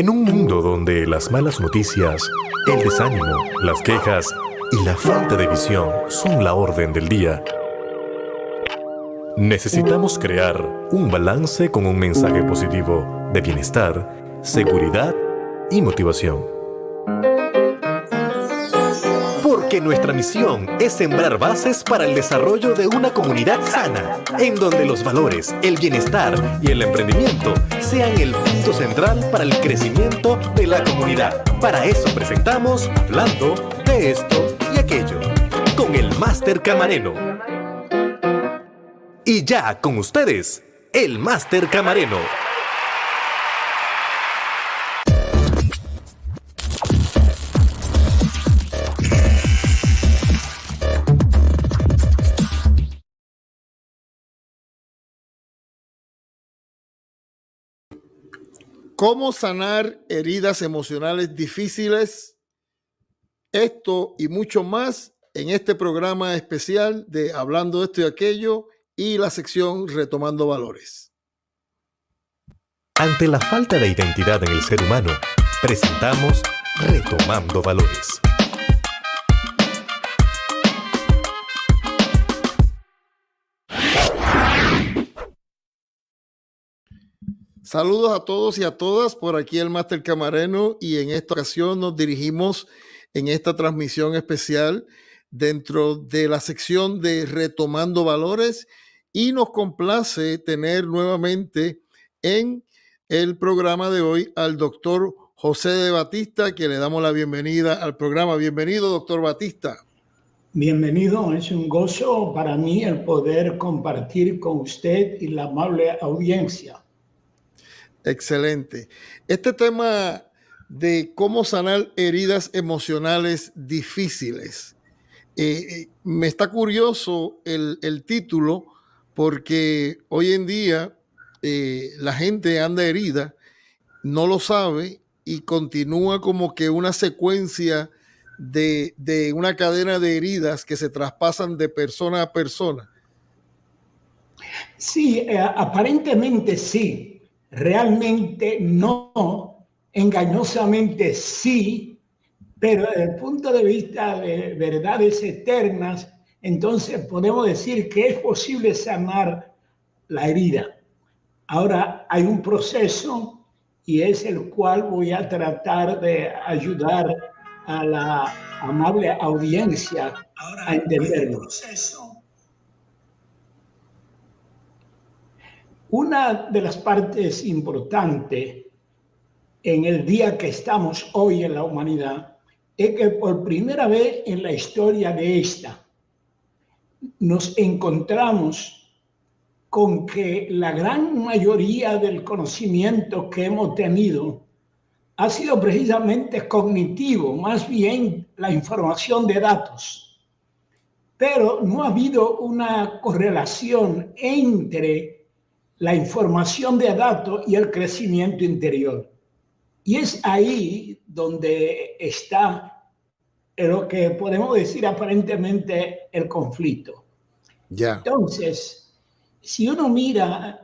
En un mundo donde las malas noticias, el desánimo, las quejas y la falta de visión son la orden del día, necesitamos crear un balance con un mensaje positivo de bienestar, seguridad y motivación. Porque nuestra misión es sembrar bases para el desarrollo de una comunidad sana, en donde los valores, el bienestar y el emprendimiento sean el punto central para el crecimiento de la comunidad. Para eso presentamos Hablando de esto y aquello, con el Máster Camareno. Y ya con ustedes, el Máster Camareno. ¿Cómo sanar heridas emocionales difíciles? Esto y mucho más en este programa especial de Hablando de esto y aquello y la sección Retomando Valores. Ante la falta de identidad en el ser humano, presentamos Retomando Valores. Saludos a todos y a todas, por aquí el Máster Camareno, y en esta ocasión nos dirigimos en esta transmisión especial dentro de la sección de Retomando Valores, y nos complace tener nuevamente en el programa de hoy al doctor José de Batista, que le damos la bienvenida al programa. Bienvenido, doctor Batista. Bienvenido, es un gozo para mí el poder compartir con usted y la amable audiencia. Excelente. Este tema de cómo sanar heridas emocionales difíciles, me está curioso el título, porque hoy en día la gente anda herida, no lo sabe y continúa como que una secuencia de una cadena de heridas que se traspasan de persona a persona. Sí, aparentemente sí. Realmente no, engañosamente sí, pero desde el punto de vista de verdades eternas, entonces podemos decir que es posible sanar la herida. Ahora hay un proceso y es el cual voy a tratar de ayudar a la amable audiencia a entenderlo. Una de las partes importantes en el día que estamos hoy en la humanidad es que por primera vez en la historia de esta nos encontramos con que la gran mayoría del conocimiento que hemos tenido ha sido precisamente cognitivo, más bien la información de datos. Pero no ha habido una correlación entre la información de datos y el crecimiento interior. Y es ahí donde está lo que podemos decir aparentemente el conflicto. Entonces, si uno mira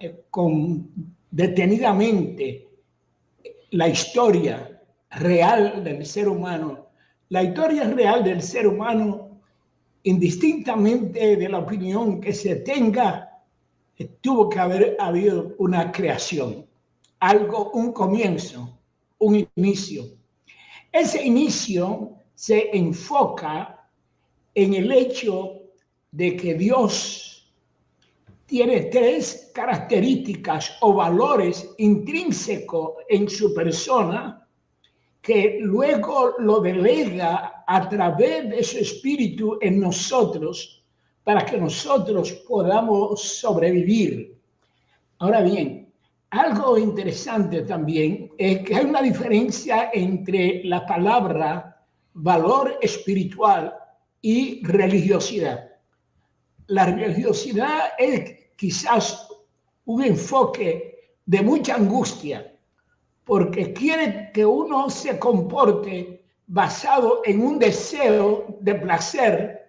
detenidamente la historia real del ser humano, la historia real del ser humano, indistintamente de la opinión que se tenga, tuvo que haber habido una creación, algo, un comienzo, un inicio. Ese inicio se enfoca en el hecho de que Dios tiene tres características o valores intrínsecos en su persona que luego lo delega a través de su espíritu en nosotros para que nosotros podamos sobrevivir. Ahora bien, algo interesante también es que hay una diferencia entre la palabra valor espiritual y religiosidad. La religiosidad es quizás un enfoque de mucha angustia, porque quiere que uno se comporte basado en un deseo de placer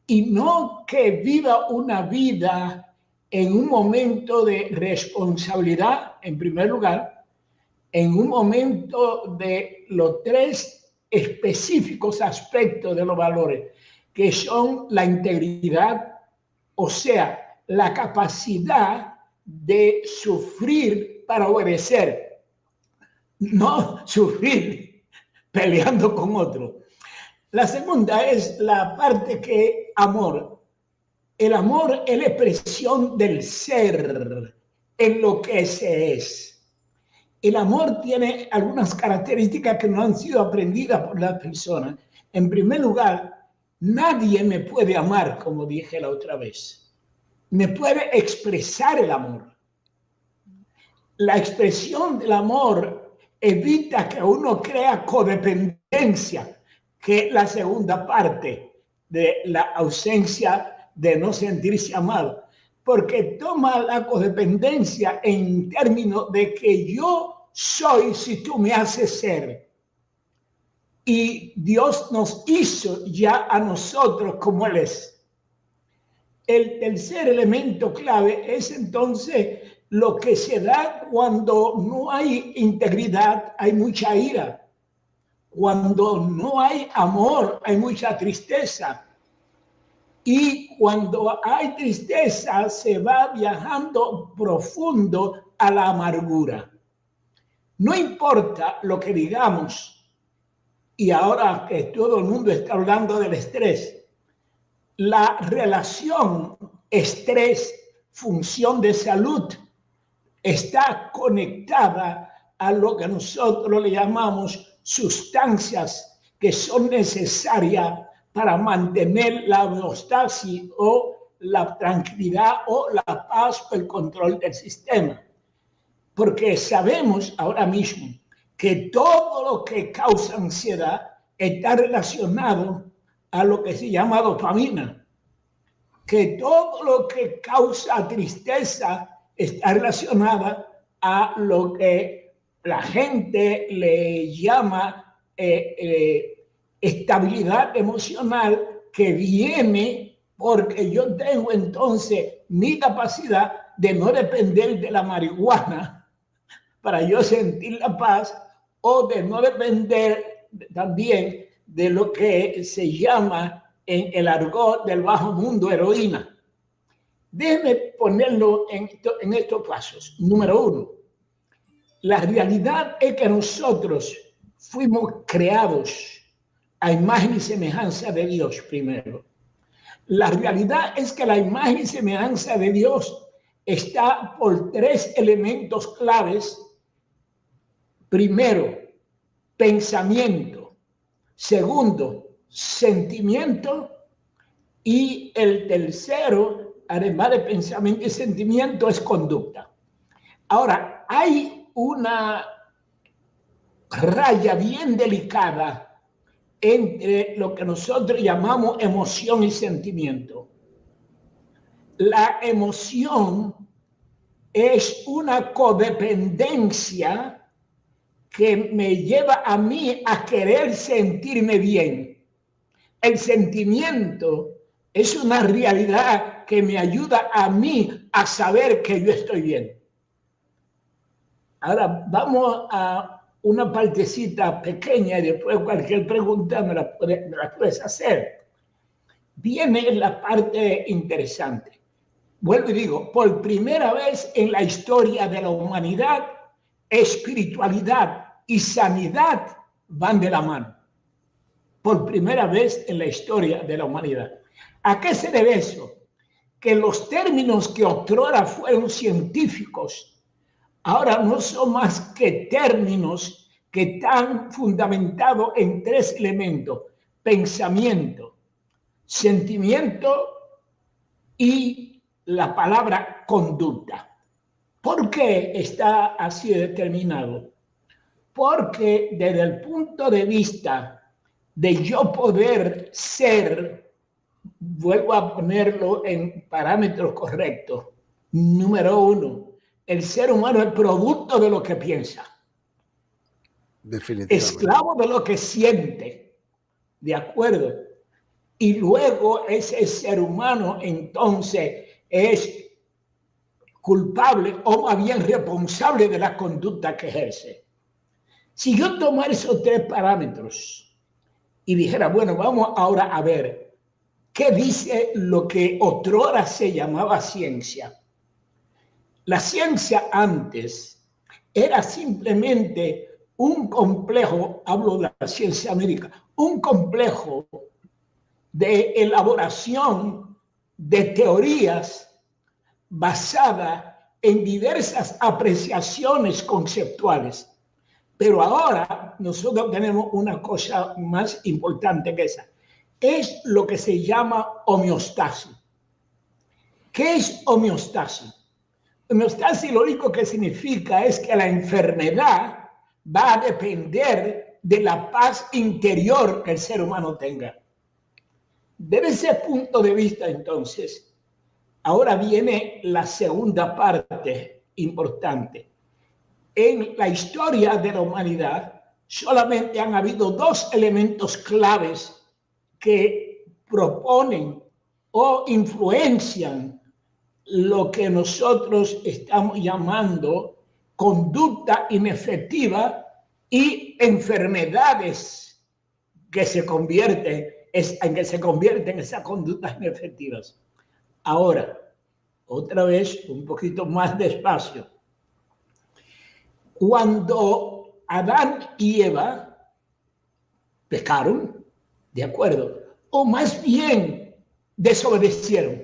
y no que viva una vida en un momento de responsabilidad, en primer lugar, en un momento de los tres específicos aspectos de los valores, que son la integridad, o sea, la capacidad de sufrir para obedecer, no sufrir peleando con otro. La segunda es la parte que amor. El amor es la expresión del ser en lo que se es. El amor tiene algunas características que no han sido aprendidas por las personas. En primer lugar, nadie me puede amar, como dije la otra vez. Me puede expresar el amor. La expresión del amor evita que uno crea codependencia, que es la segunda parte de la ausencia de no sentirse amado, porque toma la codependencia en términos de que yo soy si tú me haces ser. Y Dios nos hizo ya a nosotros como Él es. El tercer elemento clave es entonces lo que se da cuando no hay integridad, hay mucha ira. Cuando no hay amor, hay mucha tristeza. Y cuando hay tristeza, se va viajando profundo a la amargura. No importa lo que digamos, y ahora que todo el mundo está hablando del estrés, la relación estrés-función de salud está conectada a lo que nosotros le llamamos sustancias que son necesarias para mantener la homeostasis o la tranquilidad o la paz o el control del sistema. Porque sabemos ahora mismo que todo lo que causa ansiedad está relacionado a lo que se llama dopamina, que todo lo que causa tristeza está relacionada a lo que la gente le llama estabilidad emocional, que viene porque yo tengo entonces mi capacidad de no depender de la marihuana para yo sentir la paz, o de no depender también de lo que se llama en el argot del bajo mundo heroína. Déjeme ponerlo en estos pasos. Número uno, la realidad es que nosotros fuimos creados a imagen y semejanza de Dios primero. La realidad es que la imagen y semejanza de Dios está por tres elementos claves. Primero, pensamiento. Segundo, sentimiento. Y el tercero, además de pensamiento y sentimiento, es conducta. Ahora, hay una raya bien delicada entre lo que nosotros llamamos emoción y sentimiento. La emoción es una codependencia que me lleva a mí a querer sentirme bien. El sentimiento es una realidad que me ayuda a mí a saber que yo estoy bien. Ahora vamos a una partecita pequeña y después cualquier pregunta me la puedes hacer. Viene la parte interesante. Vuelvo y digo, por primera vez en la historia de la humanidad, espiritualidad y sanidad van de la mano. Por primera vez en la historia de la humanidad. ¿A qué se debe eso? Que los términos que otrora fueron científicos, ahora no son más que términos que están fundamentados en tres elementos: pensamiento, sentimiento y la palabra conducta. ¿Por qué está así determinado? Porque desde el punto de vista de yo poder ser, vuelvo a ponerlo en parámetros correctos. Número uno, el ser humano es producto de lo que piensa. Definitivamente. Esclavo de lo que siente. ¿De acuerdo? Y luego ese ser humano entonces es culpable o más bien responsable de la conducta que ejerce. Si yo tomara esos tres parámetros y dijera, bueno, vamos ahora a ver qué dice lo que otrora se llamaba ciencia. La ciencia antes era simplemente un complejo, hablo de la ciencia médica, un complejo de elaboración de teorías basada en diversas apreciaciones conceptuales. Pero ahora nosotros tenemos una cosa más importante que esa. Es lo que se llama homeostasis. ¿Qué es homeostasis? Homeostasis lo único que significa es que la enfermedad va a depender de la paz interior que el ser humano tenga. Desde ese punto de vista, entonces, ahora viene la segunda parte importante. En la historia de la humanidad solamente han habido dos elementos claves que proponen o influencian lo que nosotros estamos llamando conducta inefectiva y enfermedades que se convierten en esas conductas inefectivas. Ahora, otra vez, un poquito más despacio. Cuando Adán y Eva pecaron, ¿de acuerdo? O más bien desobedecieron.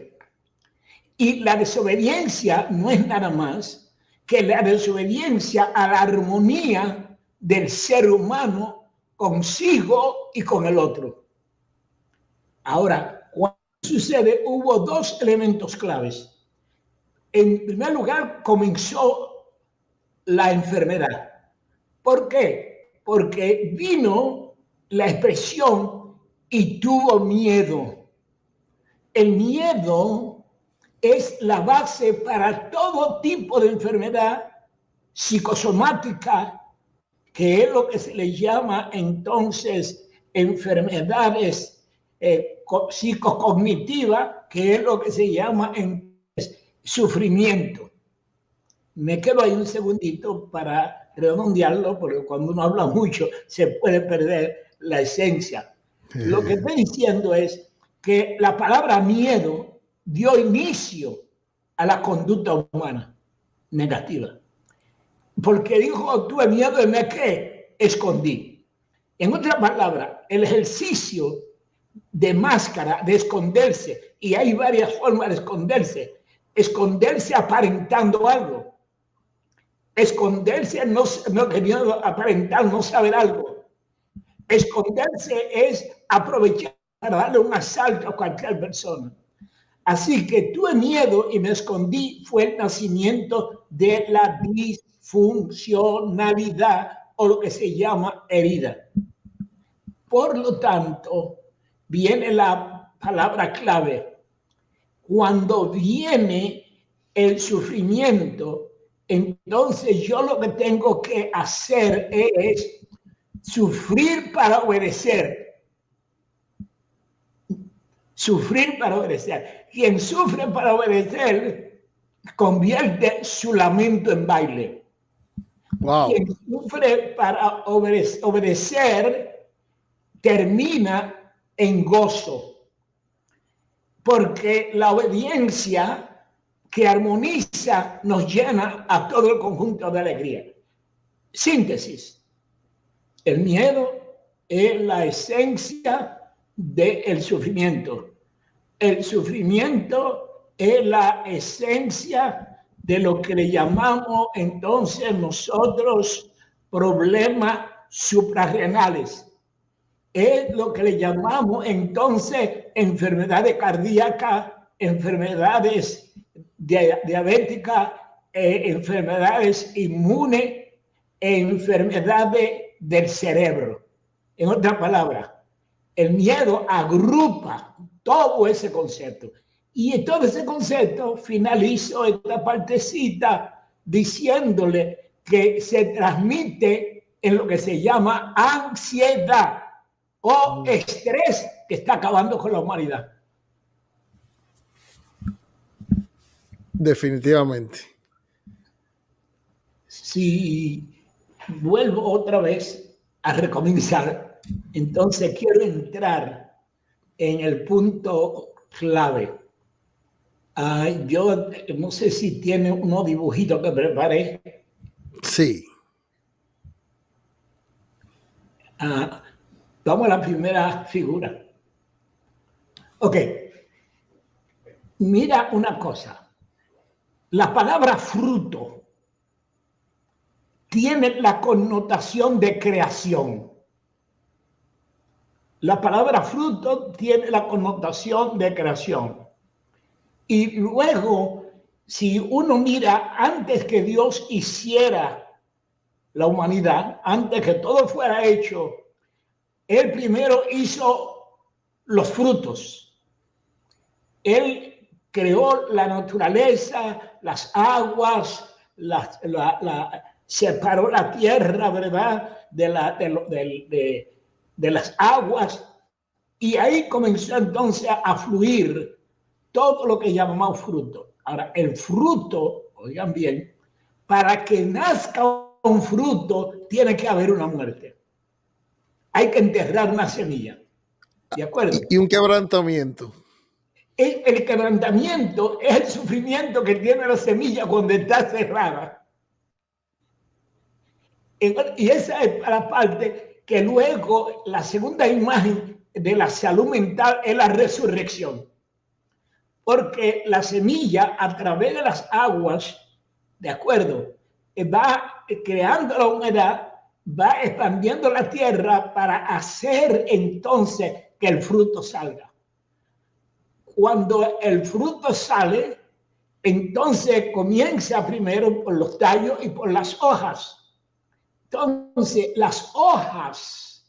Y la desobediencia no es nada más que la desobediencia a la armonía del ser humano consigo y con el otro. Ahora, cuando sucede, hubo dos elementos claves. En primer lugar, comenzó la enfermedad. ¿Por qué? Porque vino la expresión y tuvo miedo. El miedo es la base para todo tipo de enfermedad psicosomática, que es lo que se le llama entonces enfermedades psicocognitivas, que es lo que se llama sufrimiento. Me quedo ahí un segundito para redondearlo, porque cuando uno habla mucho se puede perder la esencia. Lo que estoy diciendo es que la palabra miedo dio inicio a la conducta humana negativa. Porque dijo, tuve miedo de me que escondí. En otras palabras, el ejercicio de máscara, de esconderse, y hay varias formas de esconderse aparentando algo, esconderse no queriendo aparentar no saber algo, esconderse es aprovechar para darle un asalto a cualquier persona. Así que tuve miedo y me escondí, fue el nacimiento de la disfuncionalidad o lo que se llama herida. Por lo tanto, viene la palabra clave. Cuando viene el sufrimiento, entonces yo lo que tengo que hacer es sufrir para obedecer. Sufrir para obedecer. Quien sufre para obedecer convierte su lamento en baile. Wow. Quien sufre para obedecer termina en gozo. Porque la obediencia que armoniza nos llena a todo el conjunto de alegría. Síntesis. El miedo es la esencia del sufrimiento. El sufrimiento es la esencia de lo que le llamamos entonces nosotros problemas suprarrenales. Es lo que le llamamos entonces enfermedades cardíacas, enfermedades diabéticas, enfermedades inmunes, enfermedades del cerebro. En otras palabras, el miedo agrupa todo ese concepto. Y todo ese concepto finalizo esta partecita diciéndole que se transmite en lo que se llama ansiedad o estrés que está acabando con la humanidad. Definitivamente. Si vuelvo otra vez a recomenzar. Entonces quiero entrar en el punto clave. Yo no sé si tiene unos dibujitos que preparé. Sí. Vamos a la primera figura. Ok. Mira una cosa. La palabra fruto tiene la connotación de creación. La palabra fruto tiene la connotación de creación. Y luego, si uno mira, antes que Dios hiciera la humanidad, antes que todo fuera hecho, Él primero hizo los frutos. Él creó la naturaleza, las aguas, separó la tierra, ¿verdad? De las aguas. Y ahí comenzó entonces a fluir todo lo que llamamos fruto. Ahora, el fruto, oigan bien, para que nazca un fruto, tiene que haber una muerte. Hay que enterrar una semilla. ¿De acuerdo? Y un quebrantamiento. El quebrantamiento es el sufrimiento que tiene la semilla cuando está cerrada. Y esa es la parte que luego la segunda imagen de la salud mental es la resurrección. Porque la semilla, a través de las aguas, ¿de acuerdo? Va creando la humedad, va expandiendo la tierra para hacer entonces que el fruto salga. Cuando el fruto sale, entonces comienza primero por los tallos y por las hojas. Entonces, las hojas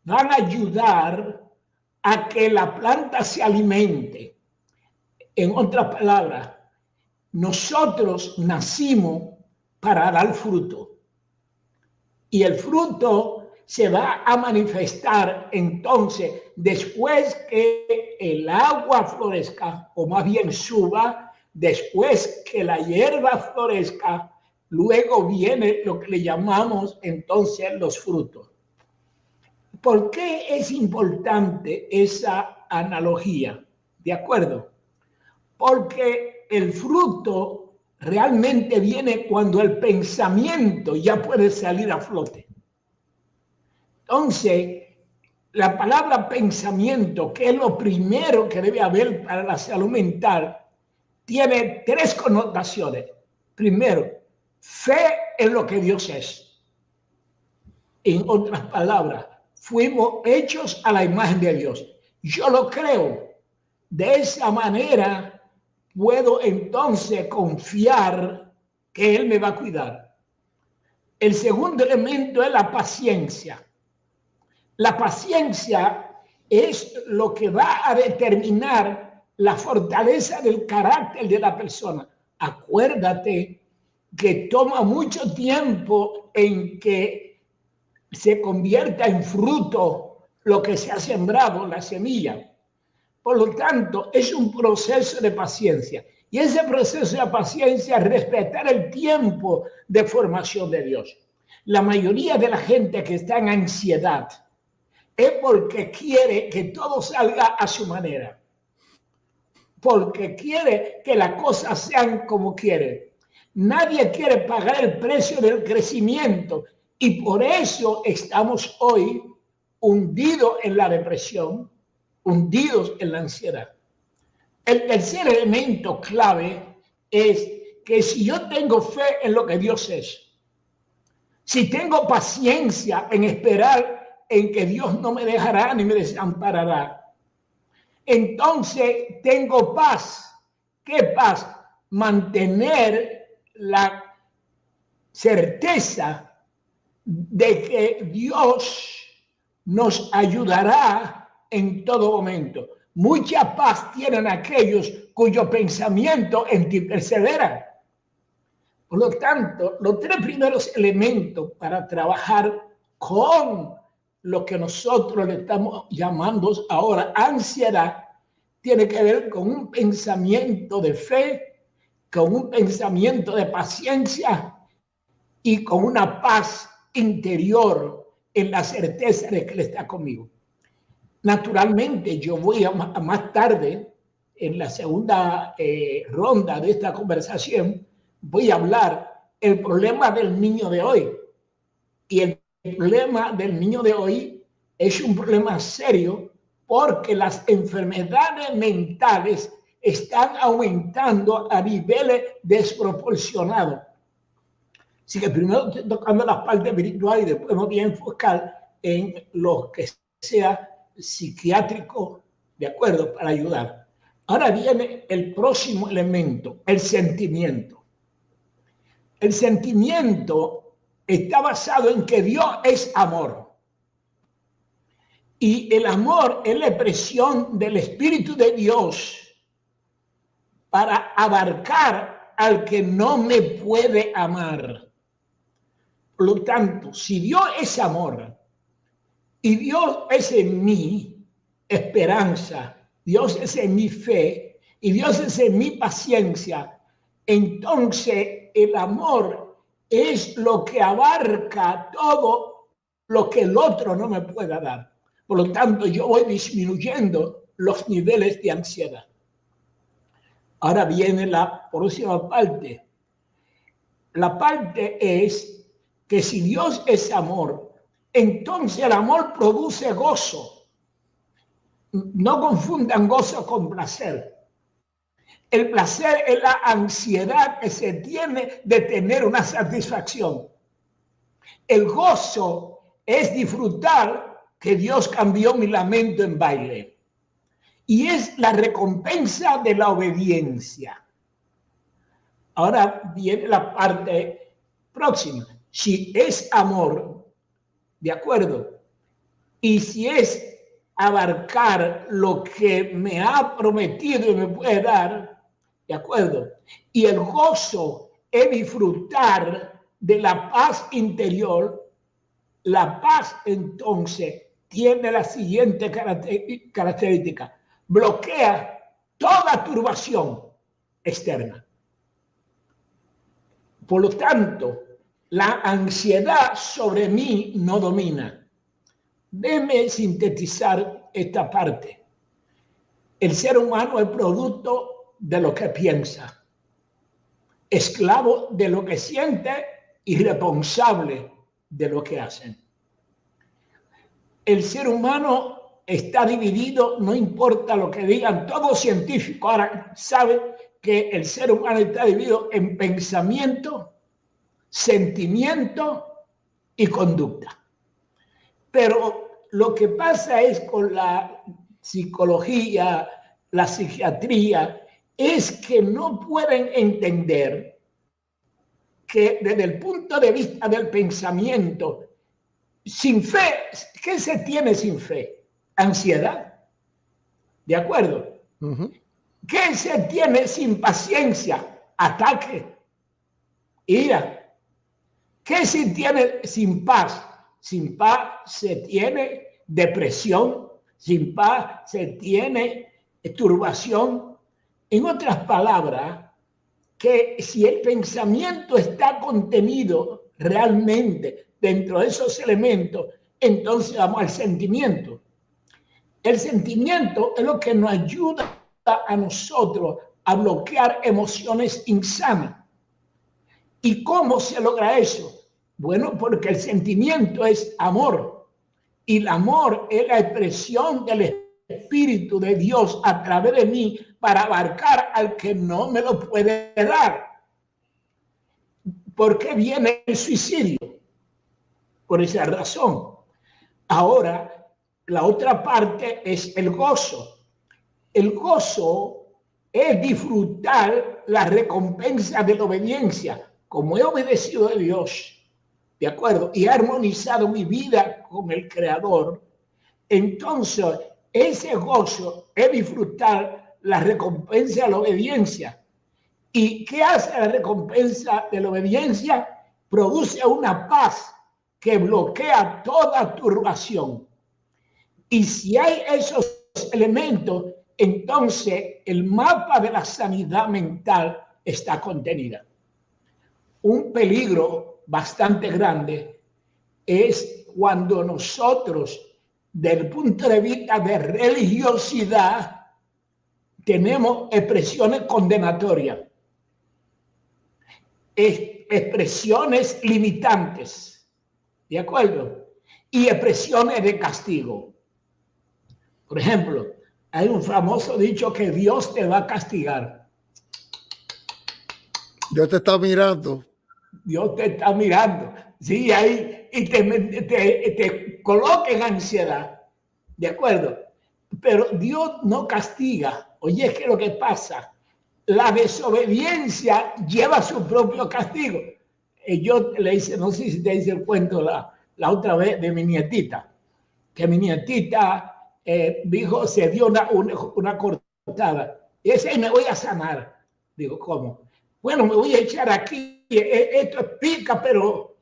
van a ayudar a que la planta se alimente. En otras palabras, nosotros nacimos para dar fruto. Y el fruto se va a manifestar entonces después que el agua florezca, o más bien suba, después que la hierba florezca, luego viene lo que le llamamos entonces los frutos. ¿Por qué es importante esa analogía? ¿De acuerdo? Porque el fruto realmente viene cuando el pensamiento ya puede salir a flote. Entonces, la palabra pensamiento, que es lo primero que debe haber para la salud mental, tiene tres connotaciones. Primero, fe en lo que Dios es. En otras palabras, fuimos hechos a la imagen de Dios. Yo lo creo. De esa manera puedo entonces confiar que Él me va a cuidar. El segundo elemento es la paciencia. La paciencia es lo que va a determinar la fortaleza del carácter de la persona. Acuérdate que toma mucho tiempo en que se convierta en fruto lo que se ha sembrado, la semilla. Por lo tanto, es un proceso de paciencia. Y ese proceso de paciencia es respetar el tiempo de formación de Dios. La mayoría de la gente que está en ansiedad es porque quiere que todo salga a su manera. Porque quiere que las cosas sean como quiere. Nadie quiere pagar el precio del crecimiento. Y por eso estamos hoy hundidos en la depresión, hundidos en la ansiedad. El tercer elemento clave es que si yo tengo fe en lo que Dios es, si tengo paciencia en esperar en que Dios no me dejará ni me desamparará, entonces tengo paz. ¿Qué paz? Mantener la certeza de que Dios nos ayudará en todo momento. Mucha paz tienen aquellos cuyo pensamiento en ti persevera. Por lo tanto, los tres primeros elementos para trabajar con lo que nosotros le estamos llamando ahora ansiedad, tiene que ver con un pensamiento de fe, con un pensamiento de paciencia y con una paz interior en la certeza de que Él está conmigo. Naturalmente, yo voy a más tarde, en la segunda ronda de esta conversación, voy a hablar el problema del niño de hoy. Y el problema del niño de hoy es un problema serio porque las enfermedades mentales están aumentando a niveles desproporcionados. Así que primero estoy tocando la parte espiritual y después me voy a enfocar en lo que sea psiquiátrico, ¿de acuerdo? Para ayudar. Ahora viene el próximo elemento, el sentimiento. El sentimiento está basado en que Dios es amor. Y el amor es la expresión del Espíritu de Dios para abarcar al que no me puede amar. Por lo tanto, si Dios es amor y Dios es en mí esperanza, Dios es en mi fe y Dios es en mi paciencia, entonces el amor es lo que abarca todo lo que el otro no me pueda dar. Por lo tanto, yo voy disminuyendo los niveles de ansiedad. Ahora viene la próxima parte. La parte es que si Dios es amor, entonces el amor produce gozo. No confundan gozo con placer. El placer es la ansiedad que se tiene de tener una satisfacción. El gozo es disfrutar que Dios cambió mi lamento en baile. Y es la recompensa de la obediencia. Ahora viene la parte próxima. Si es amor, ¿de acuerdo? Y si es abarcar lo que me ha prometido y me puede dar, ¿de acuerdo? Y el gozo es disfrutar de la paz interior. La paz, entonces, tiene la siguiente característica. Bloquea toda turbación externa. Por lo tanto, la ansiedad sobre mí no domina. Déjeme sintetizar esta parte. El ser humano es producto de lo que piensa, esclavo de lo que siente y responsable de lo que hacen. El ser humano está dividido, no importa lo que digan todos científicos, ahora saben que el ser humano está dividido en pensamiento, sentimiento y conducta. Pero lo que pasa es con la psicología, la psiquiatría, es que no pueden entender que desde el punto de vista del pensamiento, sin fe, ¿qué se tiene sin fe? Ansiedad. ¿De acuerdo? ¿Qué se tiene sin paciencia? Ataque. Ira. ¿Qué se tiene sin paz? Sin paz se tiene depresión. Sin paz se tiene turbación. En otras palabras, que si el pensamiento está contenido realmente dentro de esos elementos, entonces vamos al sentimiento. El sentimiento es lo que nos ayuda a nosotros a bloquear emociones insanas. ¿Y cómo se logra eso? Bueno, porque el sentimiento es amor. Y el amor es la expresión del Espíritu de Dios a través de mí para abarcar al que no me lo puede dar. ¿Por qué viene el suicidio? Por esa razón. Ahora, la otra parte es el gozo. El gozo es disfrutar la recompensa de la obediencia. Como he obedecido a Dios, ¿de acuerdo? Y he armonizado mi vida con el Creador, entonces ese gozo es disfrutar la recompensa de la obediencia. ¿Y qué hace la recompensa de la obediencia? Produce una paz que bloquea toda turbación. Y si hay esos elementos, entonces el mapa de la sanidad mental está contenida. Un peligro bastante grande es cuando nosotros, desde el punto de vista de religiosidad, tenemos expresiones condenatorias, expresiones limitantes, ¿de acuerdo? Y expresiones de castigo. Por ejemplo, hay un famoso dicho que Dios te va a castigar. Dios te está mirando. Dios te está mirando. Sí, ahí, y te coloca en ansiedad. ¿De acuerdo? Pero Dios no castiga. Oye, ¿qué es lo que pasa? La desobediencia lleva su propio castigo. Yo le hice, no sé si te hice el cuento la otra vez de mi nietita, que mi nietita dijo, se dio una cortada. Y dice, me voy a sanar. Digo, ¿cómo? Bueno, me voy a echar aquí. Esto pica, pero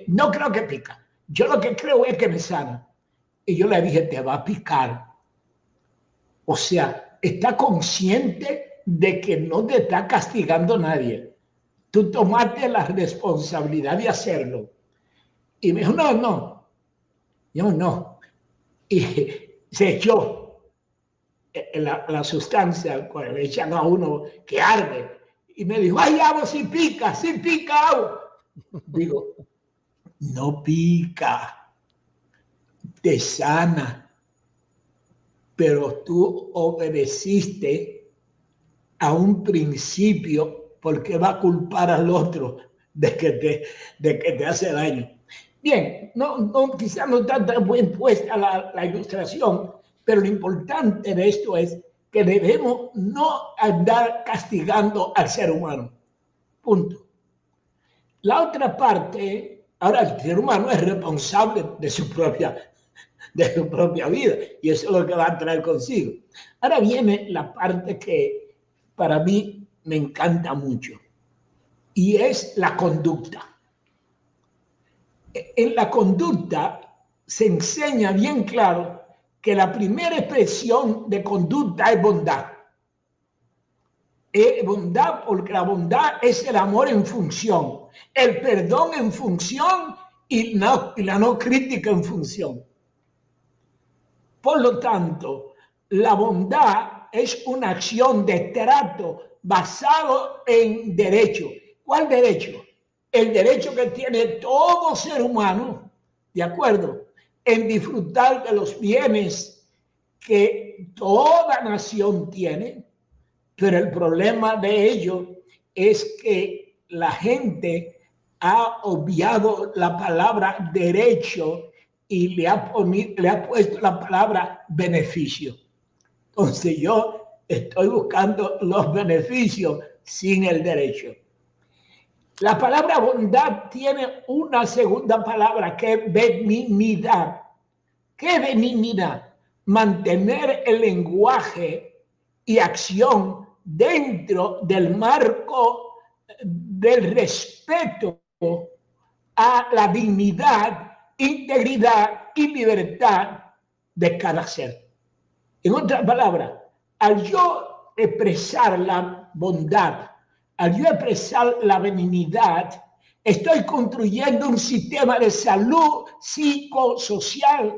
no creo que pica. Yo lo que creo es que me sana. Y yo le dije, te va a picar. O sea, está consciente de que no te está castigando nadie. Tú tomaste la responsabilidad de hacerlo. Y me dijo, no. Yo no. Y se echó la sustancia, cuando le echan a uno que arde. Y me dijo, ay, Avo, si pica, Avo. Digo, no pica, te sana. Pero tú obedeciste a un principio, porque va a culpar al otro de que te hace daño. Bien, quizás no está tan bien puesta la ilustración, pero lo importante de esto es que debemos no andar castigando al ser humano. Punto. La otra parte, ahora el ser humano es responsable de su propia vida, y eso es lo que va a traer consigo. Ahora viene la parte que para mí me encanta mucho, y es la conducta. En la conducta se enseña bien claro que la primera expresión de conducta es bondad. Es bondad porque la bondad es el amor en función, el perdón en función y la no crítica en función. Por lo tanto, la bondad es una acción de trato basado en derecho. ¿Cuál derecho? El derecho que tiene todo ser humano, ¿de acuerdo?, en disfrutar de los bienes que toda nación tiene, pero el problema de ello es que la gente ha obviado la palabra derecho y le ha puesto la palabra beneficio. Entonces yo estoy buscando los beneficios sin el derecho. La palabra bondad tiene una segunda palabra que es benignidad. ¿Qué benignidad? Mantener el lenguaje y acción dentro del marco del respeto a la dignidad, integridad y libertad de cada ser. En otras palabras, al yo expresar la bondad, al yo expresar la benignidad, estoy construyendo un sistema de salud psicosocial,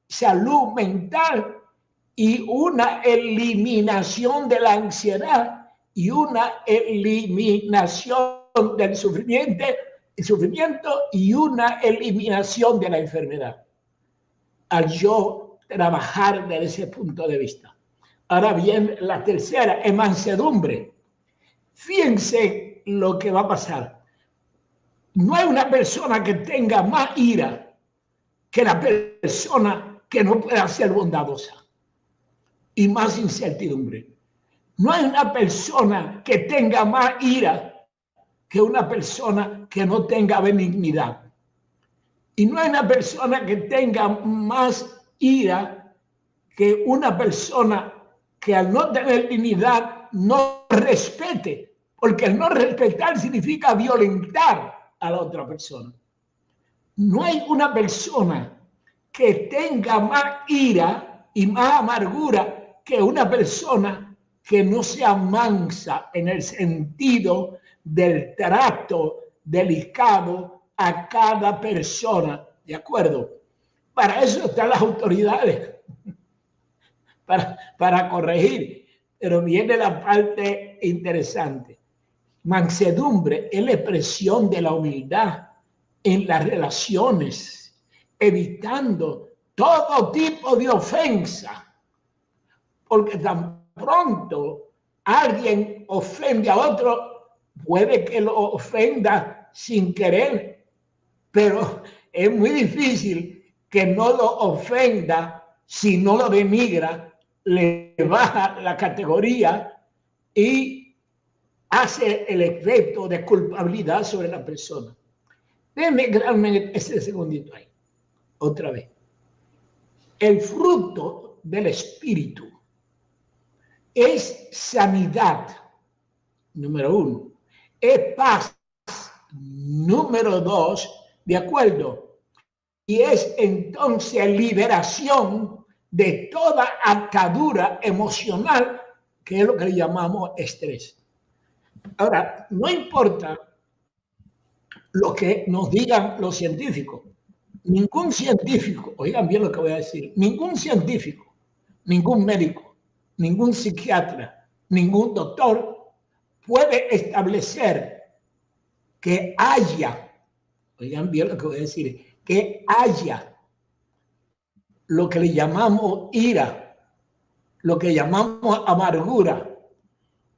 salud mental y una eliminación de la ansiedad y una eliminación del sufrimiento y una eliminación de la enfermedad. Al yo trabajar desde ese punto de vista. Ahora bien, la tercera es mansedumbre. Fíjense lo que va a pasar. No hay una persona que tenga más ira que la persona que no pueda ser bondadosa y más incertidumbre. No hay una persona que tenga más ira que una persona que no tenga benignidad. Y no hay una persona que tenga más ira que una persona que al no tener dignidad no respete, porque el no respetar significa violentar a la otra persona. No hay una persona que tenga más ira y más amargura que una persona que no sea mansa en el sentido del trato delicado a cada persona, ¿de acuerdo? Para eso están las autoridades, para corregir. Pero viene la parte interesante. Mansedumbre es la expresión de la humildad en las relaciones, evitando todo tipo de ofensa, porque tan pronto alguien ofende a otro, puede que lo ofenda sin querer, pero es muy difícil que no lo ofenda si no lo denigra, le baja la categoría y hace el efecto de culpabilidad sobre la persona. Déjenme realmente ese segundito ahí, otra vez. El fruto del Espíritu es sanidad, número 1. Es paz, número 2, ¿de acuerdo? Y es entonces liberación de toda atadura emocional, que es lo que le llamamos estrés. Ahora, no importa lo que nos digan los científicos. Ningún científico, oigan bien lo que voy a decir, ningún científico, ningún médico, ningún psiquiatra, ningún doctor puede establecer que haya, oigan bien lo que voy a decir, que haya lo que le llamamos ira, lo que llamamos amargura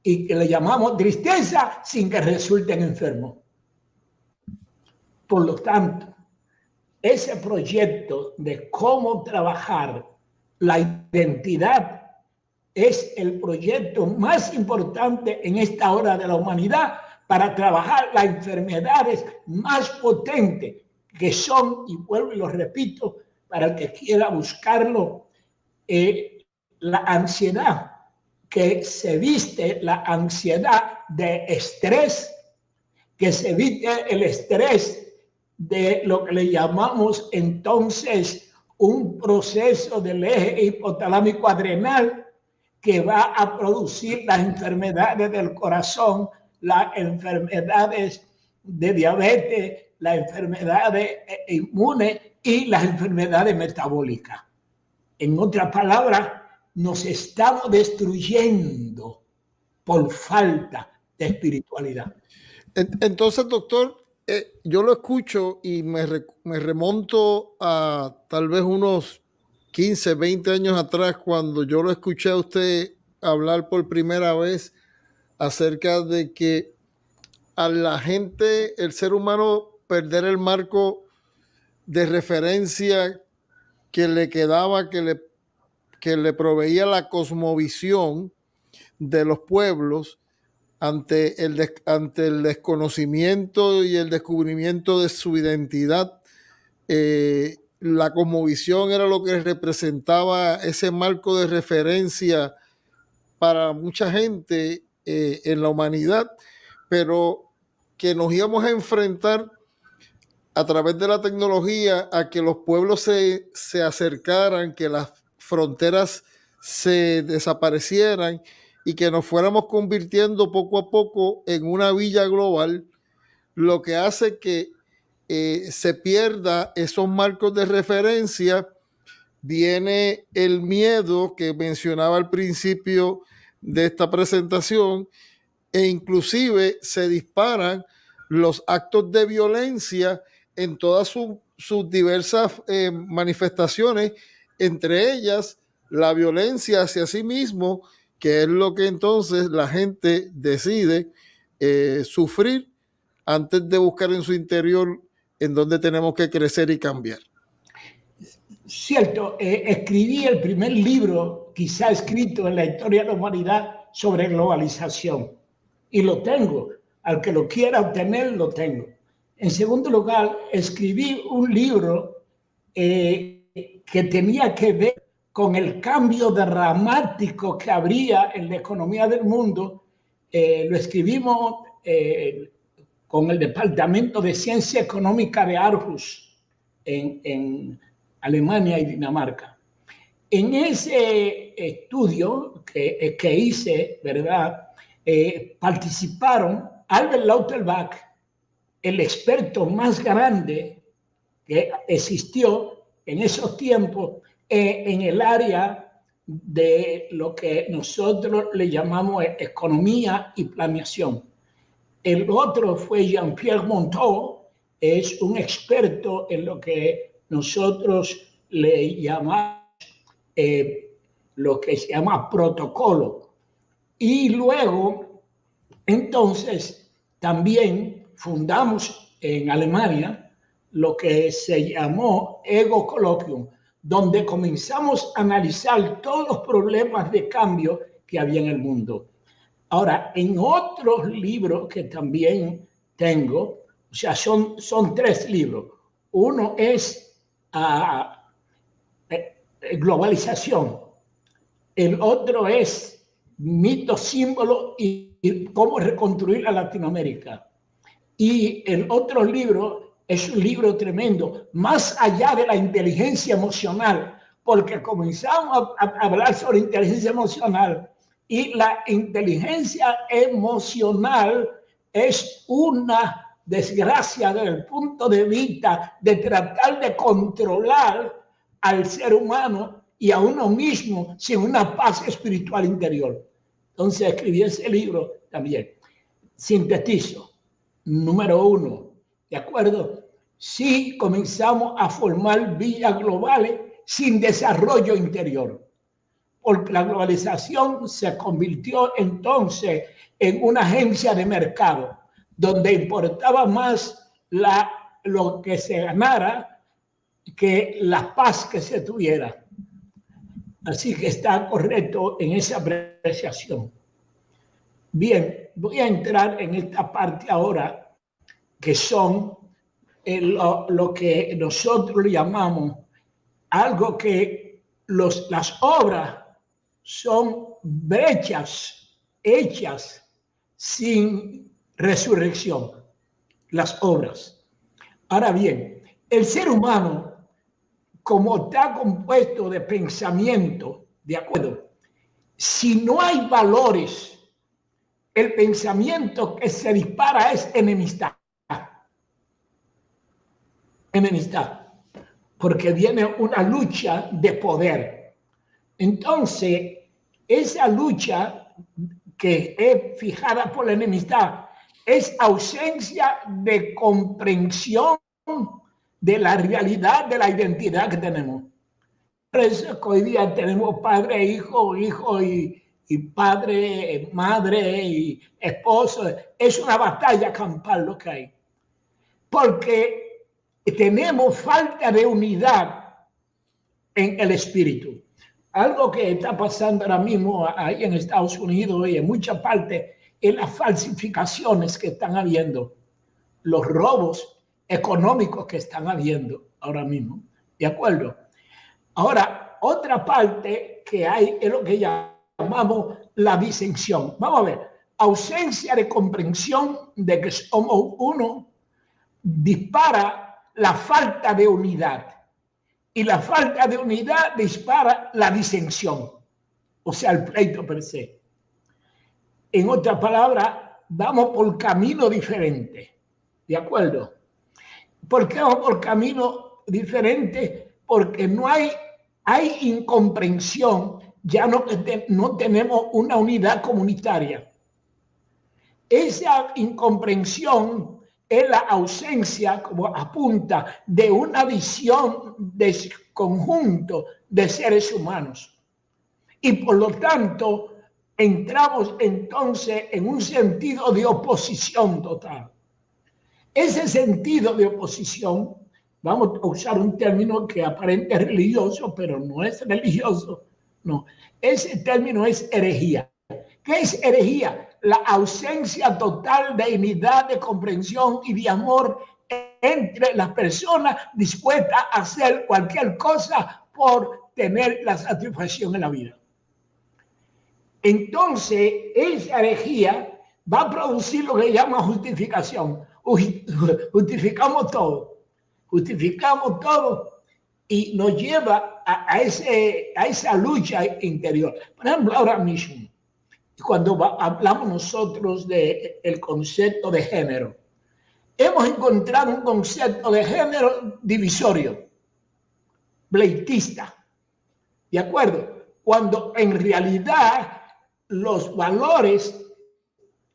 y que le llamamos tristeza sin que resulten enfermos. Por lo tanto, ese proyecto de cómo trabajar la identidad es el proyecto más importante en esta hora de la humanidad para trabajar las enfermedades más potentes que son, y vuelvo y lo repito, para el que quiera buscarlo, la ansiedad, que se viste la ansiedad de estrés, que se viste el estrés de lo que le llamamos entonces un proceso del eje hipotalámico adrenal que va a producir las enfermedades del corazón, las enfermedades de diabetes, las enfermedades inmunes y las enfermedades metabólicas. En otras palabras, nos estamos destruyendo por falta de espiritualidad. Entonces, doctor, yo lo escucho y me remonto a tal vez unos 15, 20 años atrás, cuando yo lo escuché a usted hablar por primera vez acerca de que a la gente, el ser humano, perder el marco de referencia que le quedaba, que le proveía la cosmovisión de los pueblos ante el desconocimiento y el descubrimiento de su identidad. La cosmovisión era lo que representaba ese marco de referencia para mucha gente en la humanidad, pero que nos íbamos a enfrentar a través de la tecnología a que los pueblos se acercaran, que las fronteras se desaparecieran y que nos fuéramos convirtiendo poco a poco en una villa global, lo que hace que se pierda esos marcos de referencia. Viene el miedo que mencionaba al principio de esta presentación, e inclusive se disparan los actos de violencia en todas sus diversas manifestaciones, entre ellas la violencia hacia sí mismo, que es lo que entonces la gente decide sufrir antes de buscar en su interior en dónde tenemos que crecer y cambiar. Cierto, escribí el primer libro quizá escrito en la historia de la humanidad sobre globalización y lo tengo. Al que lo quiera obtener, lo tengo. En segundo lugar, escribí un libro que tenía que ver con el cambio dramático que habría en la economía del mundo. Lo escribimos con el Departamento de Ciencia Económica de Aarhus en Alemania y Dinamarca. En ese estudio que hice, ¿verdad? Participaron Albert Lauterbach, el experto más grande que existió en esos tiempos en el área de lo que nosotros le llamamos economía y planeación. El otro fue Jean-Pierre Monteau, es un experto en lo que nosotros le llamamos lo que se llama protocolo. Y luego, entonces, también fundamos en Alemania lo que se llamó Ego Colloquium, donde comenzamos a analizar todos los problemas de cambio que había en el mundo. Ahora, en otros libros que también tengo, o sea, son 3 libros. Uno es globalización. El otro es mito, símbolo y cómo reconstruir a Latinoamérica. Y el otro libro es un libro tremendo, más allá de la inteligencia emocional, porque comenzamos a hablar sobre inteligencia emocional y la inteligencia emocional es una desgracia desde el punto de vista de tratar de controlar al ser humano y a uno mismo sin una paz espiritual interior. Entonces escribí ese libro también. Sintetizo. Número 1, ¿de acuerdo? Sí comenzamos a formar villas globales sin desarrollo interior, porque la globalización se convirtió entonces en una agencia de mercado, donde importaba más lo que se ganara que la paz que se tuviera. Así que está correcto en esa apreciación. Bien, voy a entrar en esta parte ahora, que son lo que nosotros llamamos algo que las obras son brechas hechas sin resurrección, las obras. Ahora bien, el ser humano, como está compuesto de pensamiento, ¿de acuerdo? Si no hay valores, el pensamiento que se dispara es enemistad. Enemistad, porque viene una lucha de poder. Entonces, esa lucha que es fijada por la enemistad es ausencia de comprensión de la realidad de la identidad que tenemos. Por eso que hoy día tenemos padre, hijo y padre, madre y esposo. Es una batalla campal lo que hay. Porque tenemos falta de unidad en el espíritu. Algo que está pasando ahora mismo ahí en Estados Unidos y en muchas partes es las falsificaciones que están habiendo, los robos económicos que están habiendo ahora mismo. ¿De acuerdo? Ahora, otra parte que hay es lo que llamamos la disensión. Vamos a ver, ausencia de comprensión de que somos uno dispara la falta de unidad. Y la falta de unidad dispara la disensión, o sea, el pleito per se. En otras palabras, vamos por camino diferente, ¿de acuerdo? ¿Por qué vamos por camino diferente? Porque no hay incomprensión, ya no tenemos una unidad comunitaria. Esa incomprensión es la ausencia, como apunta, de una visión de conjunto de seres humanos. Y por lo tanto, entramos entonces en un sentido de oposición total. Ese sentido de oposición, vamos a usar un término que aparente religioso, pero no es religioso, no. Ese término es herejía. ¿Qué es herejía? La ausencia total de unidad, de comprensión y de amor entre las personas dispuestas a hacer cualquier cosa por tener la satisfacción en la vida. Entonces, esa herejía va a producir lo que llama justificación. Justificamos todo y nos lleva a esa lucha interior. Por ejemplo, ahora mismo, cuando hablamos nosotros del concepto de género, hemos encontrado un concepto de género divisorio, pleitista, ¿de acuerdo? Cuando en realidad los valores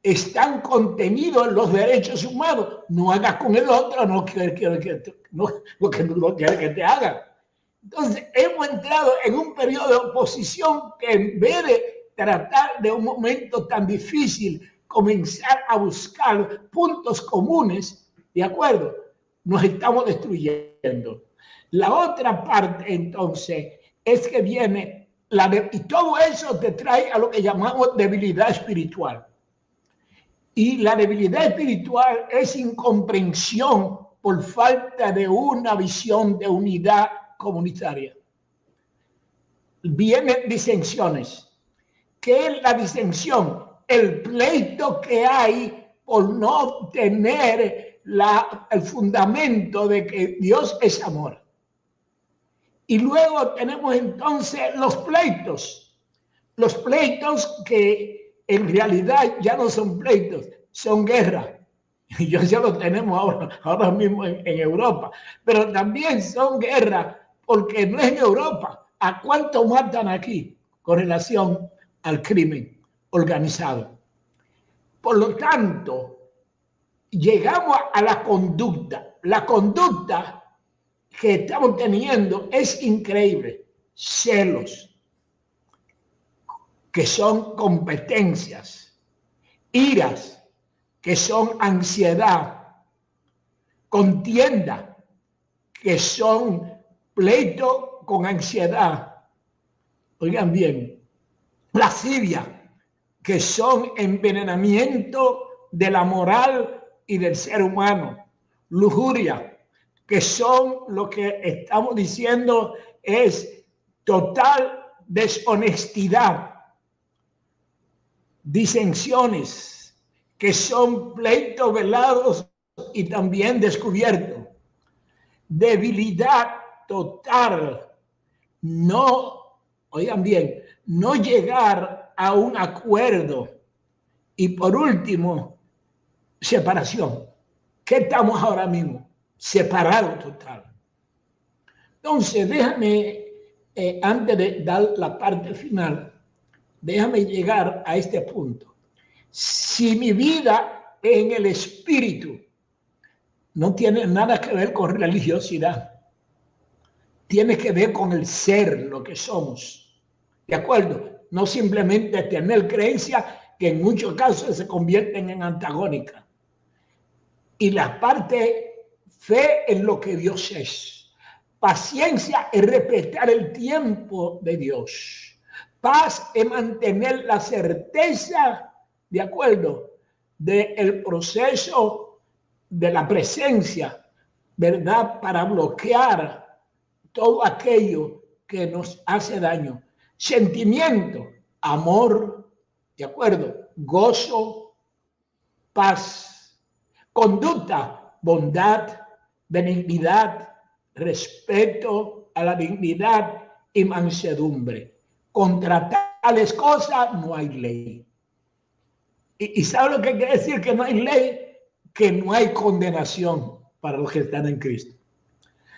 están contenidos en los derechos humanos. No hagas con el otro lo que quiere que te haga. Entonces hemos entrado en un periodo de oposición que, en vez de tratar de un momento tan difícil, comenzar a buscar puntos comunes, ¿de acuerdo? Nos estamos destruyendo. La otra parte, entonces, es que viene y todo eso te trae a lo que llamamos debilidad espiritual. Y la debilidad espiritual es incomprensión por falta de una visión de unidad comunitaria. Vienen disensiones. ¿Qué es la disensión? El pleito que hay por no tener el fundamento de que Dios es amor. Y luego tenemos entonces los pleitos que en realidad ya no son pleitos, son guerras. Y ya lo tenemos ahora mismo en Europa, pero también son guerras porque no es en Europa. ¿A cuánto matan aquí con relación al crimen organizado? Por lo tanto, llegamos a la conducta. La conducta que estamos teniendo es increíble. Celos, que son competencias, iras, que son ansiedad, contienda, que son pleito con ansiedad. Oigan bien, lascivia, que son envenenamiento de la moral y del ser humano. Lujuria, que son lo que estamos diciendo es total deshonestidad. Disensiones, que son pleitos velados y también descubiertos. Debilidad total. No, oigan bien, no llegar a un acuerdo. Y por último, separación. ¿Qué estamos ahora mismo? Separados total. Entonces, déjame, antes de dar la parte final, déjame llegar a este punto. Si mi vida en el espíritu no tiene nada que ver con religiosidad, tiene que ver con el ser, lo que somos. ¿De acuerdo? No simplemente tener creencias que en muchos casos se convierten en antagónicas. Y la parte fe en lo que Dios es. Paciencia es respetar el tiempo de Dios. Paz es mantener la certeza, ¿de acuerdo?, del proceso de la presencia, ¿verdad?, para bloquear todo aquello que nos hace daño. Sentimiento, amor, ¿de acuerdo?, gozo, paz. Conducta, bondad, benignidad, respeto a la dignidad y mansedumbre. Contra tales cosas no hay ley. ¿Y sabe lo que quiere decir que no hay ley? Que no hay condenación para los que están en Cristo.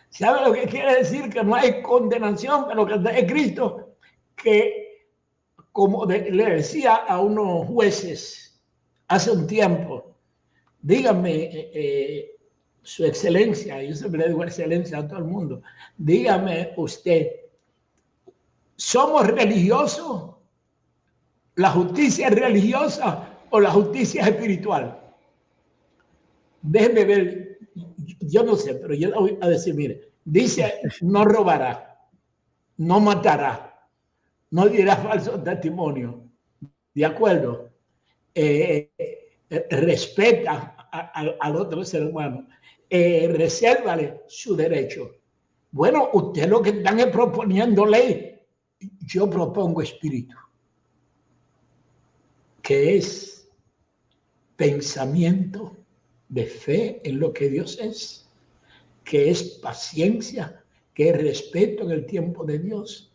¿Sabe lo que quiere decir que no hay condenación para los que están en Cristo? Que, como le decía a unos jueces hace un tiempo, dígame, su excelencia, yo siempre le digo excelencia a todo el mundo, dígame usted, ¿somos religiosos? ¿La justicia es religiosa o la justicia es espiritual? Déjeme ver, yo no sé, pero yo le voy a decir, mire, dice, no robará, no matará, no dirá falso testimonio, ¿de acuerdo? Respeta al otro ser humano, resérvale su derecho. Bueno, usted lo que están es proponiendo ley, yo propongo espíritu, que es pensamiento de fe en lo que Dios es, que es paciencia, que es respeto en el tiempo de Dios,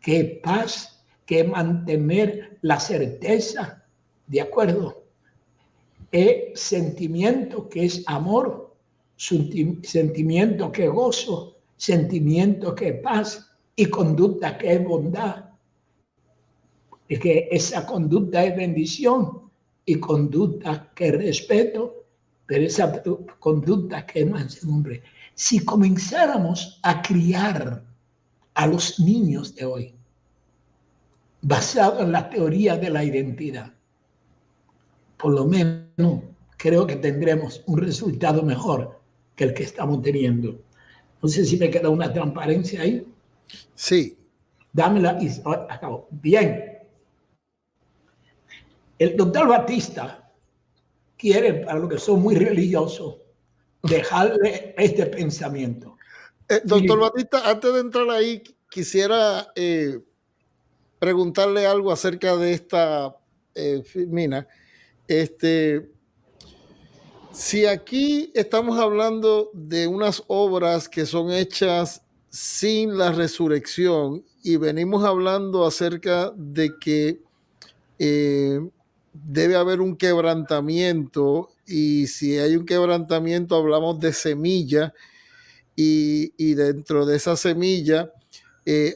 que es paz, que es mantener la certeza, ¿de acuerdo? sentimiento que es amor, sentimiento que es gozo, sentimiento que es paz y conducta que es bondad. Es que esa conducta es bendición y conducta que es respeto, pero esa conducta que es mansedumbre. Si comenzáramos a criar a los niños de hoy, basado en la teoría de la identidad, por lo menos creo que tendremos un resultado mejor que el que estamos teniendo. No sé si me queda una transparencia ahí. Sí. Dámela y acabo. Bien. El doctor Batista quiere, para los que son muy religiosos, dejarle este pensamiento. Doctor Batista, antes de entrar ahí, quisiera preguntarle algo acerca de esta mina. Si aquí estamos hablando de unas obras que son hechas sin la resurrección y venimos hablando acerca de que debe haber un quebrantamiento, y si hay un quebrantamiento hablamos de semilla, y dentro de esa semilla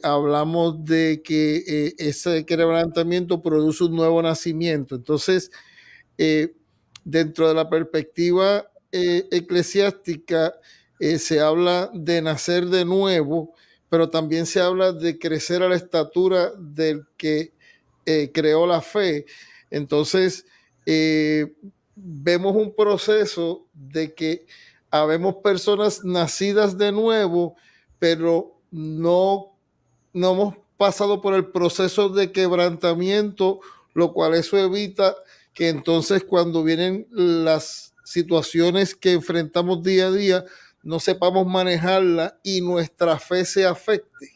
hablamos de que ese quebrantamiento produce un nuevo nacimiento. Entonces, dentro de la perspectiva eclesiástica, se habla de nacer de nuevo, pero también se habla de crecer a la estatura del que creó la fe. Entonces, vemos un proceso de que habemos personas nacidas de nuevo, pero no hemos pasado por el proceso de quebrantamiento, lo cual eso evita que entonces cuando vienen las situaciones que enfrentamos día a día, no sepamos manejarla y nuestra fe se afecte.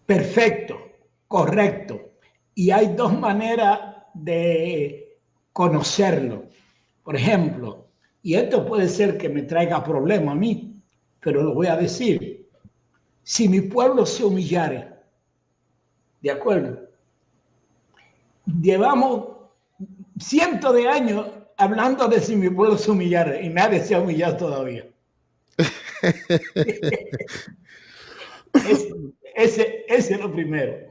Perfecto, correcto. Y hay dos maneras de conocerlo. Por ejemplo, y esto puede ser que me traiga problema a mí, pero lo voy a decir. Si mi pueblo se humillare, ¿de acuerdo? Llevamos cientos de años hablando de si mi pueblo se humillare y nadie se ha humillado todavía. Ese es lo primero.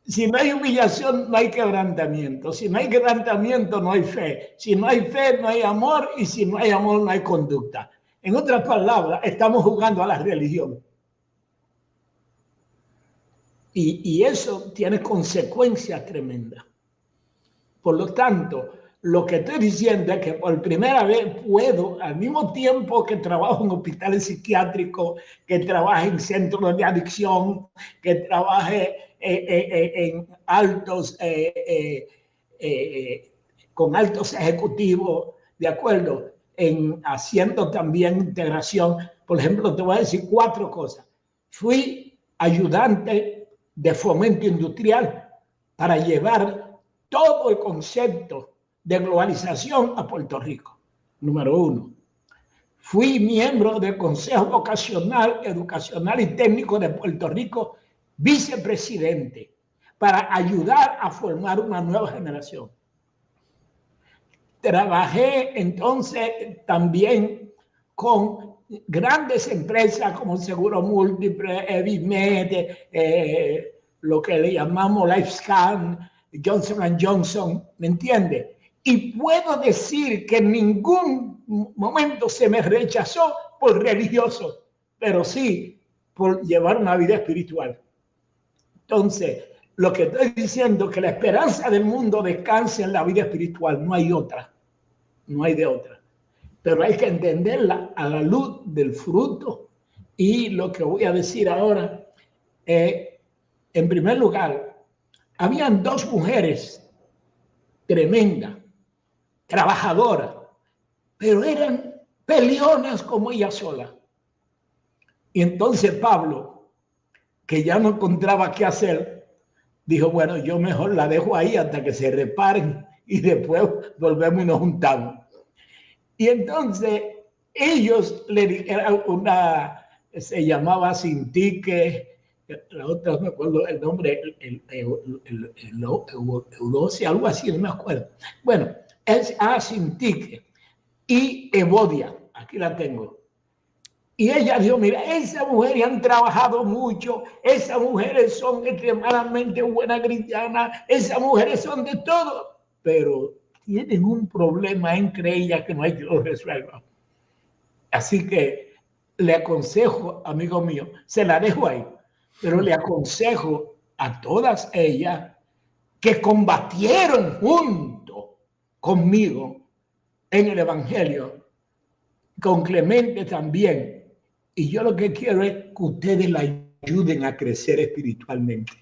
Si no hay humillación, no hay quebrantamiento. Si no hay quebrantamiento, no hay fe. Si no hay fe, no hay amor. Y si no hay amor, no hay conducta. En otras palabras, estamos jugando a la religión. Y eso tiene consecuencias tremendas. Por lo tanto, lo que estoy diciendo es que por primera vez puedo, al mismo tiempo que trabajo en hospitales psiquiátricos, que trabaje en centros de adicción, que trabaje en altos, con altos ejecutivos, ¿de acuerdo? Haciendo también integración. Por ejemplo, te voy a decir 4 cosas. Fui ayudante de fomento industrial para llevar todo el concepto de globalización a Puerto Rico. Número 1. Fui miembro del Consejo Vocacional, Educacional y Técnico de Puerto Rico, vicepresidente, para ayudar a formar una nueva generación. Trabajé entonces también con grandes empresas como Seguro Múltiple, Evimed, lo que le llamamos LifeScan, Johnson & Johnson, ¿me entiende? Y puedo decir que en ningún momento se me rechazó por religioso, pero sí por llevar una vida espiritual. Entonces, lo que estoy diciendo es que la esperanza del mundo descansa en la vida espiritual, no hay otra, no hay de otra. Pero hay que entenderla a la luz del fruto. Y lo que voy a decir ahora, en primer lugar, habían 2 mujeres tremendas, trabajadoras, pero eran peleonas como ella sola. Y entonces Pablo, que ya no encontraba qué hacer, dijo, bueno, yo mejor la dejo ahí hasta que se reparen y después volvemos y nos juntamos. Y entonces ellos le dijeron se llamaba Sintique, la otra no me acuerdo el nombre, Eudocia, algo así, no me acuerdo. Bueno, es Asintique y Evodia. Aquí la tengo. Y ella dijo, mira, esas mujeres han trabajado mucho, esas mujeres son extremadamente buenas cristianas, esas mujeres son de todo, pero tienen un problema entre ellas que no hay que lo resuelva. Así que le aconsejo, amigo mío, se la dejo ahí, pero le aconsejo a todas ellas que combatieron junto conmigo en el Evangelio, con Clemente también. Y yo lo que quiero es que ustedes la ayuden a crecer espiritualmente,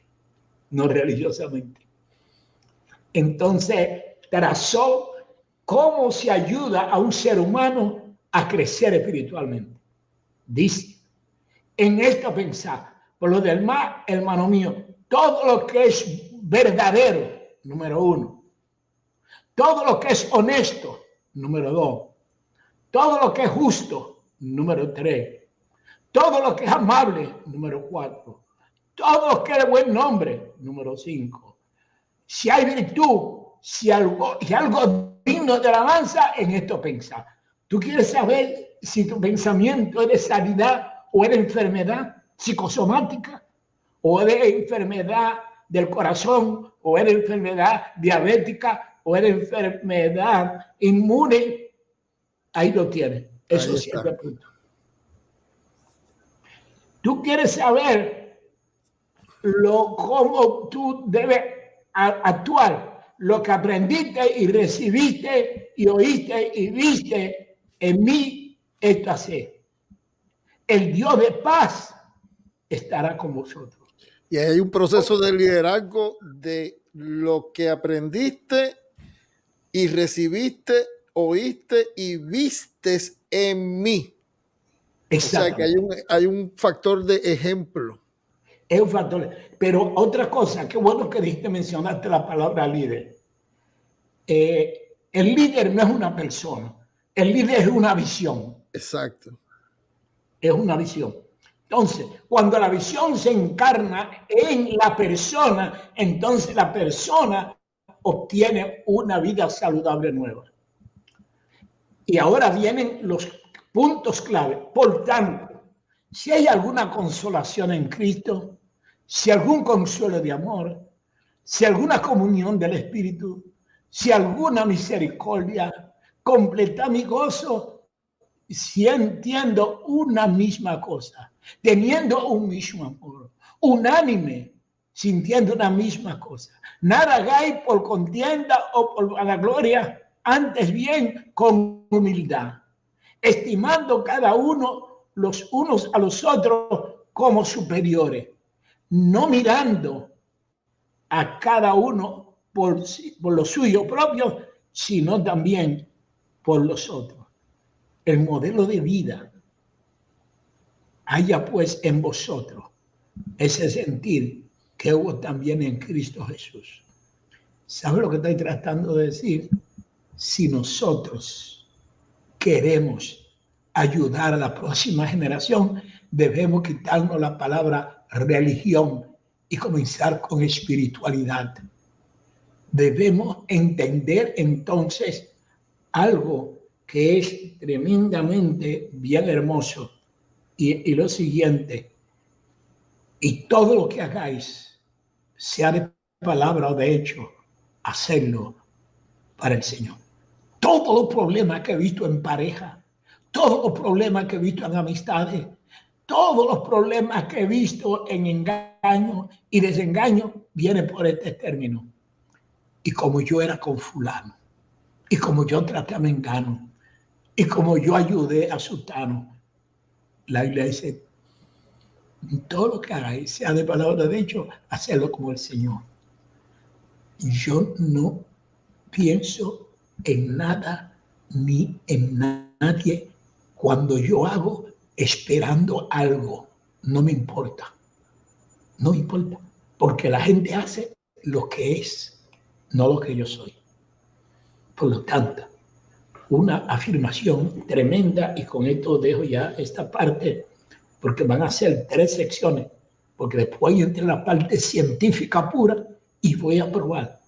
no religiosamente. Entonces, trazó cómo se ayuda a un ser humano a crecer espiritualmente. Dice, en esto pensar, por lo demás, hermano mío, todo lo que es verdadero, número 1. Todo lo que es honesto, número 2. Todo lo que es justo, número 3. Todo lo que es amable, número 4. Todo lo que es de buen nombre, número 5. Si hay virtud, si algo digno de alabanza, en esto pensar. ¿Tú quieres saber si tu pensamiento es de sanidad o es de enfermedad psicosomática? ¿O es de enfermedad del corazón? ¿O es de enfermedad diabética? ¿O es de enfermedad inmune? Ahí lo tienes. Esos 7 puntos. Tú quieres saber cómo tú debes actuar, lo que aprendiste y recibiste y oíste y viste en mí, esto hace. El Dios de paz estará con vosotros. Y hay un proceso de liderazgo de lo que aprendiste y recibiste, oíste y vistes en mí. O sea que hay un factor de ejemplo. Es un factor. Pero otra cosa, qué bueno que mencionaste la palabra líder. El líder no es una persona. El líder es una visión. Exacto. Es una visión. Entonces, cuando la visión se encarna en la persona, entonces la persona obtiene una vida saludable nueva. Y ahora vienen los puntos clave. Por tanto, si hay alguna consolación en Cristo, si algún consuelo de amor, si alguna comunión del Espíritu, si alguna misericordia, completa mi gozo, sintiendo una misma cosa, teniendo un mismo amor, unánime, sintiendo una misma cosa. Nada hagáis por contienda o por vanagloria, antes bien con humildad, estimando cada uno los unos a los otros como superiores, no mirando a cada uno por lo suyo propio, sino también por los otros. El modelo de vida haya pues en vosotros ese sentir que hubo también en Cristo Jesús. ¿Sabe lo que estoy tratando de decir? Si nosotros queremos ayudar a la próxima generación, debemos quitarnos la palabra religión y comenzar con espiritualidad. Debemos entender entonces algo que es tremendamente bien hermoso y lo siguiente: y todo lo que hagáis, sea de palabra o de hecho, hacedlo para el Señor. Todos los problemas que he visto en pareja, todos los problemas que he visto en amistades, todos los problemas que he visto en engaño y desengaño vienen por este término. Y como yo era con fulano, y como yo traté a mengano, y como yo ayudé a sultano, la Biblia dice: todo lo que hagáis, sea de palabra de hecho, hacedlo como el Señor. Yo no pienso en nada ni en nadie cuando yo hago esperando algo. No me importa. No me importa. Porque la gente hace lo que es, no lo que yo soy. Por lo tanto, una afirmación tremenda, y con esto dejo ya esta parte, porque van a ser 3 secciones, porque después entra la parte científica pura y voy a probar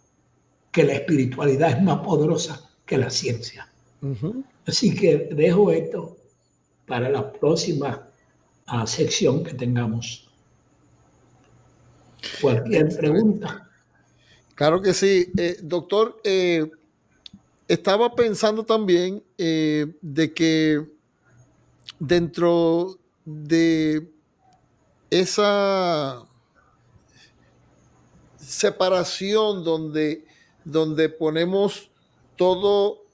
que la espiritualidad es más poderosa que la ciencia. Ujú. Así que dejo esto para la próxima sección que tengamos. Cualquier Excelente. pregunta. Claro que sí. Doctor, estaba pensando también de que dentro de esa separación donde ponemos todo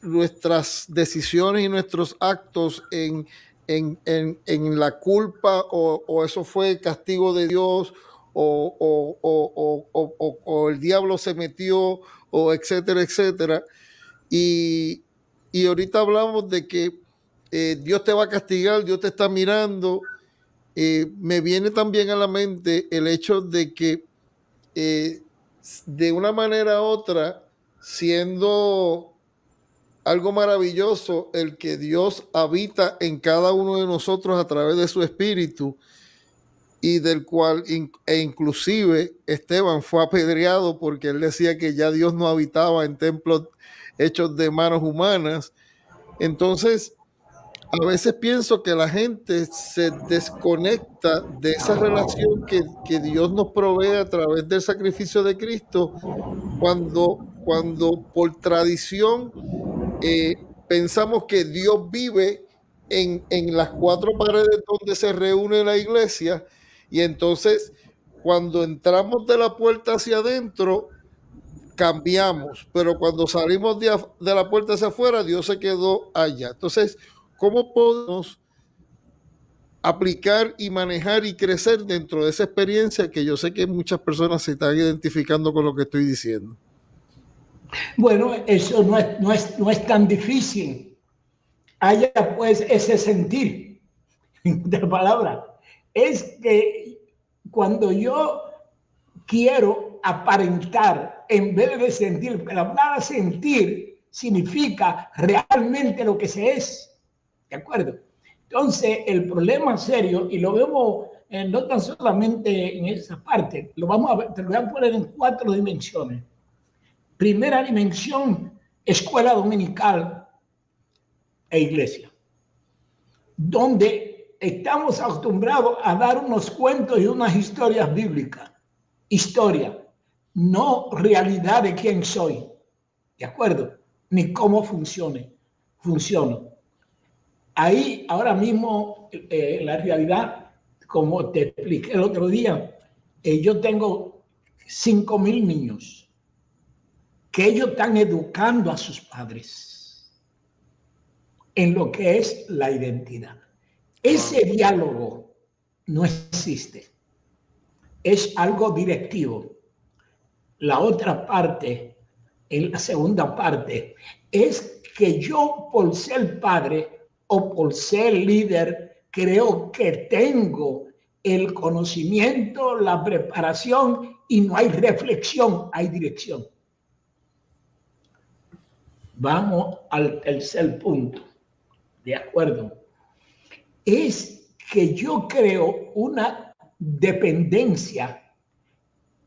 nuestras decisiones y nuestros actos en la culpa o eso fue castigo de Dios o el diablo se metió o etcétera, etcétera. Y, y ahorita hablamos de que Dios te va a castigar, Dios te está mirando. Me viene también a la mente el hecho de que eh, de una manera u otra, siendo algo maravilloso el que Dios habita en cada uno de nosotros a través de su espíritu y del cual inclusive Esteban fue apedreado porque él decía que ya Dios no habitaba en templos hechos de manos humanas. Entonces, a veces pienso que la gente se desconecta de esa relación que Dios nos provee a través del sacrificio de Cristo cuando por tradición pensamos que Dios vive en las cuatro paredes donde se reúne la iglesia y entonces cuando entramos de la puerta hacia adentro cambiamos, pero cuando salimos de la puerta hacia afuera Dios se quedó allá. Entonces, ¿cómo podemos aplicar y manejar y crecer dentro de esa experiencia que yo sé que muchas personas se están identificando con lo que estoy diciendo? Bueno, eso no es tan difícil. Haya pues ese sentir, de palabra. Es que cuando yo quiero aparentar en vez de sentir, la palabra sentir significa realmente lo que se es. ¿De acuerdo? Entonces, el problema serio, y lo vemos no tan solamente en esa parte, lo vamos a ver, te lo voy a poner en 4 dimensiones. Primera dimensión, escuela dominical e iglesia, donde estamos acostumbrados a dar unos cuentos y unas historias bíblicas. Historia, no realidad de quién soy, ¿de acuerdo? Ni cómo funciono. Ahí, ahora mismo, la realidad, como te expliqué el otro día, yo tengo 5,000 niños que ellos están educando a sus padres en lo que es la identidad. Ese diálogo no existe. Es algo directivo. La otra parte, en la segunda parte, es que yo por ser padre o por ser líder, creo que tengo el conocimiento, la preparación y no hay reflexión, hay dirección. Vamos al tercer punto, ¿de acuerdo? Es que yo creo una dependencia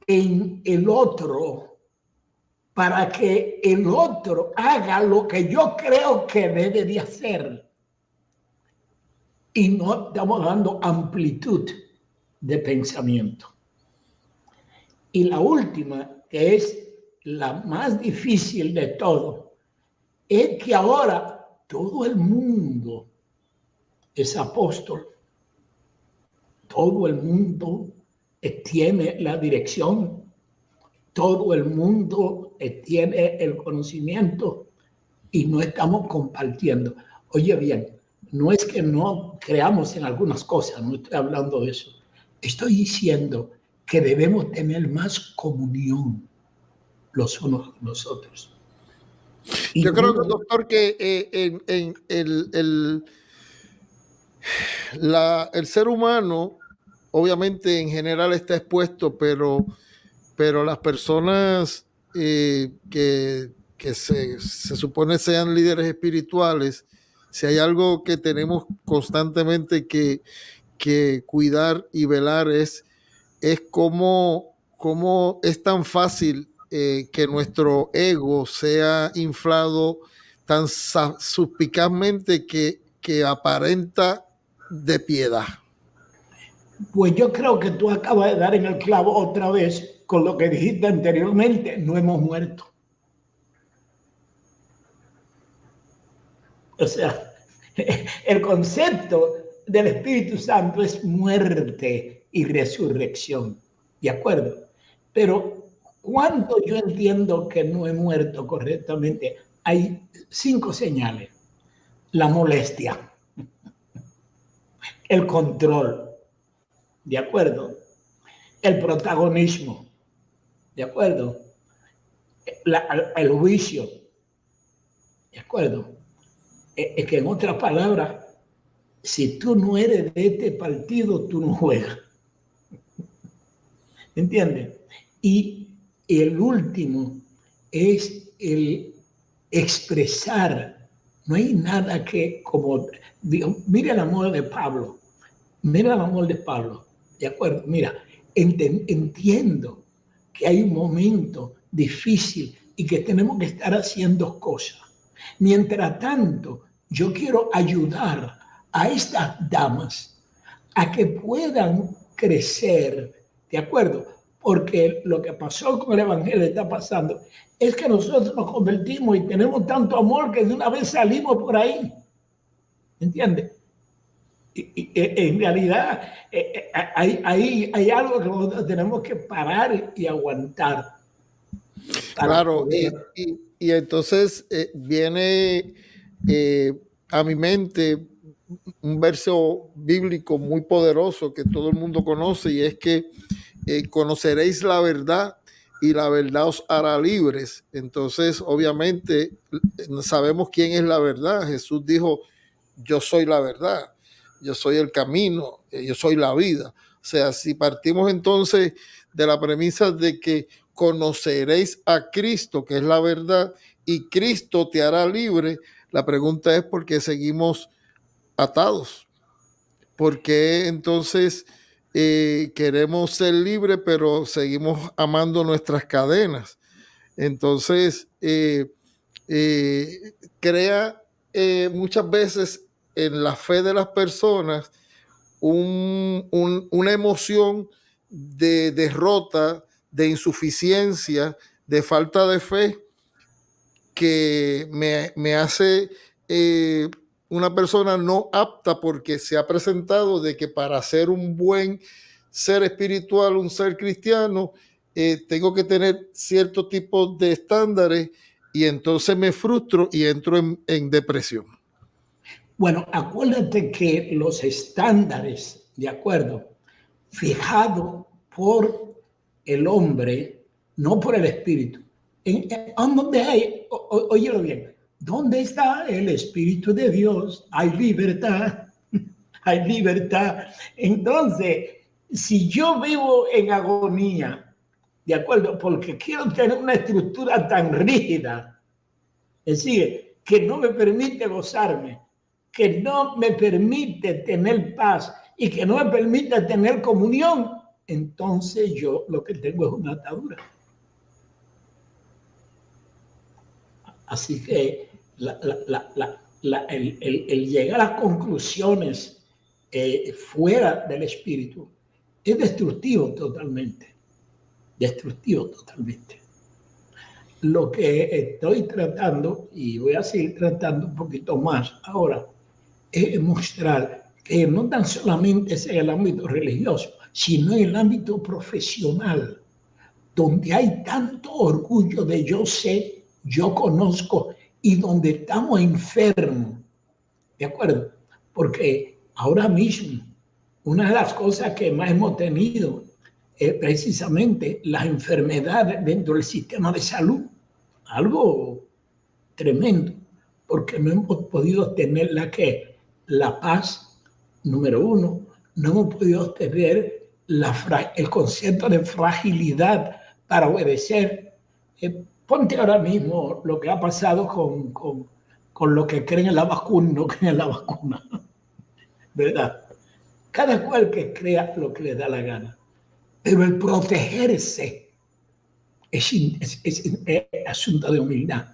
en el otro para que el otro haga lo que yo creo que debe de hacer. Y no estamos dando amplitud de pensamiento. Y la última, que es la más difícil de todo, es que ahora todo el mundo es apóstol. Todo el mundo tiene la dirección. Todo el mundo tiene el conocimiento y no estamos compartiendo. Oye bien, no es que no creamos en algunas cosas, no estoy hablando de eso. Estoy diciendo que debemos tener más comunión los unos con los otros. Y Yo creo, doctor, que el ser humano, obviamente en general está expuesto, pero las personas que se supone sean líderes espirituales, si hay algo que tenemos constantemente que cuidar y velar es cómo es tan fácil que nuestro ego sea inflado tan suspicazmente que aparenta de piedad? Pues yo creo que tú acabas de dar en el clavo otra vez con lo que dijiste anteriormente, no hemos muerto. O sea, el concepto del Espíritu Santo es muerte y resurrección, ¿de acuerdo? Pero cuando yo entiendo que no he muerto correctamente, hay 5 señales. La molestia, el control, ¿de acuerdo? El protagonismo, ¿de acuerdo? El juicio, ¿de acuerdo? Es que en otras palabras, si tú no eres de este partido, tú no juegas. ¿Entiendes? Y el último es el expresar. No hay nada que, como, digo, mira el amor de Pablo, mira el amor de Pablo, ¿de acuerdo? Mira, entiendo que hay un momento difícil y que tenemos que estar haciendo cosas. Mientras tanto, yo quiero ayudar a estas damas a que puedan crecer, ¿de acuerdo? Porque lo que pasó con el Evangelio está pasando es que nosotros nos convertimos y tenemos tanto amor que de una vez salimos por ahí. ¿Entiendes? Y en realidad hay algo que nosotros tenemos que parar y aguantar. Claro, y entonces viene a mi mente un verso bíblico muy poderoso que todo el mundo conoce, y es que conoceréis la verdad y la verdad os hará libres. Entonces, obviamente, sabemos quién es la verdad. Jesús dijo, yo soy la verdad, yo soy el camino, yo soy la vida. O sea, si partimos entonces de la premisa de que conoceréis a Cristo, que es la verdad, y Cristo te hará libre, la pregunta es por qué seguimos atados. ¿Por qué entonces queremos ser libres, pero seguimos amando nuestras cadenas? Entonces, crea muchas veces en la fe de las personas una emoción de derrota, de insuficiencia, de falta de fe, que me hace una persona no apta, porque se ha presentado de que para ser un buen ser espiritual, un ser cristiano, tengo que tener cierto tipo de estándares, y entonces me frustro y entro en depresión. Bueno, acuérdate que los estándares, de acuerdo, fijado por el hombre, no por el espíritu. ¿Dónde hay? Óyelo bien. ¿Dónde está el Espíritu de Dios? Hay libertad. Hay libertad. Entonces, si yo vivo en agonía, ¿de acuerdo? Porque quiero tener una estructura tan rígida, es decir, que no me permite gozarme, que no me permite tener paz y que no me permite tener comunión, entonces yo lo que tengo es una atadura. Así que el llegar a conclusiones fuera del espíritu es destructivo totalmente. Destructivo totalmente. Lo que estoy tratando, y voy a seguir tratando un poquito más ahora, es mostrar que no tan solamente es en el ámbito religioso, sino en el ámbito profesional, donde hay tanto orgullo de yo sé, yo conozco, y donde estamos enfermos, ¿de acuerdo? Porque ahora mismo, una de las cosas que más hemos tenido es precisamente las enfermedades dentro del sistema de salud, algo tremendo, porque no hemos podido tener la paz, número uno, no hemos podido tener el concepto de fragilidad para obedecer. Ponte ahora mismo lo que ha pasado con lo que creen en la vacuna y no creen en la vacuna, ¿verdad? Cada cual que crea lo que le da la gana, pero el protegerse es asunto de humildad,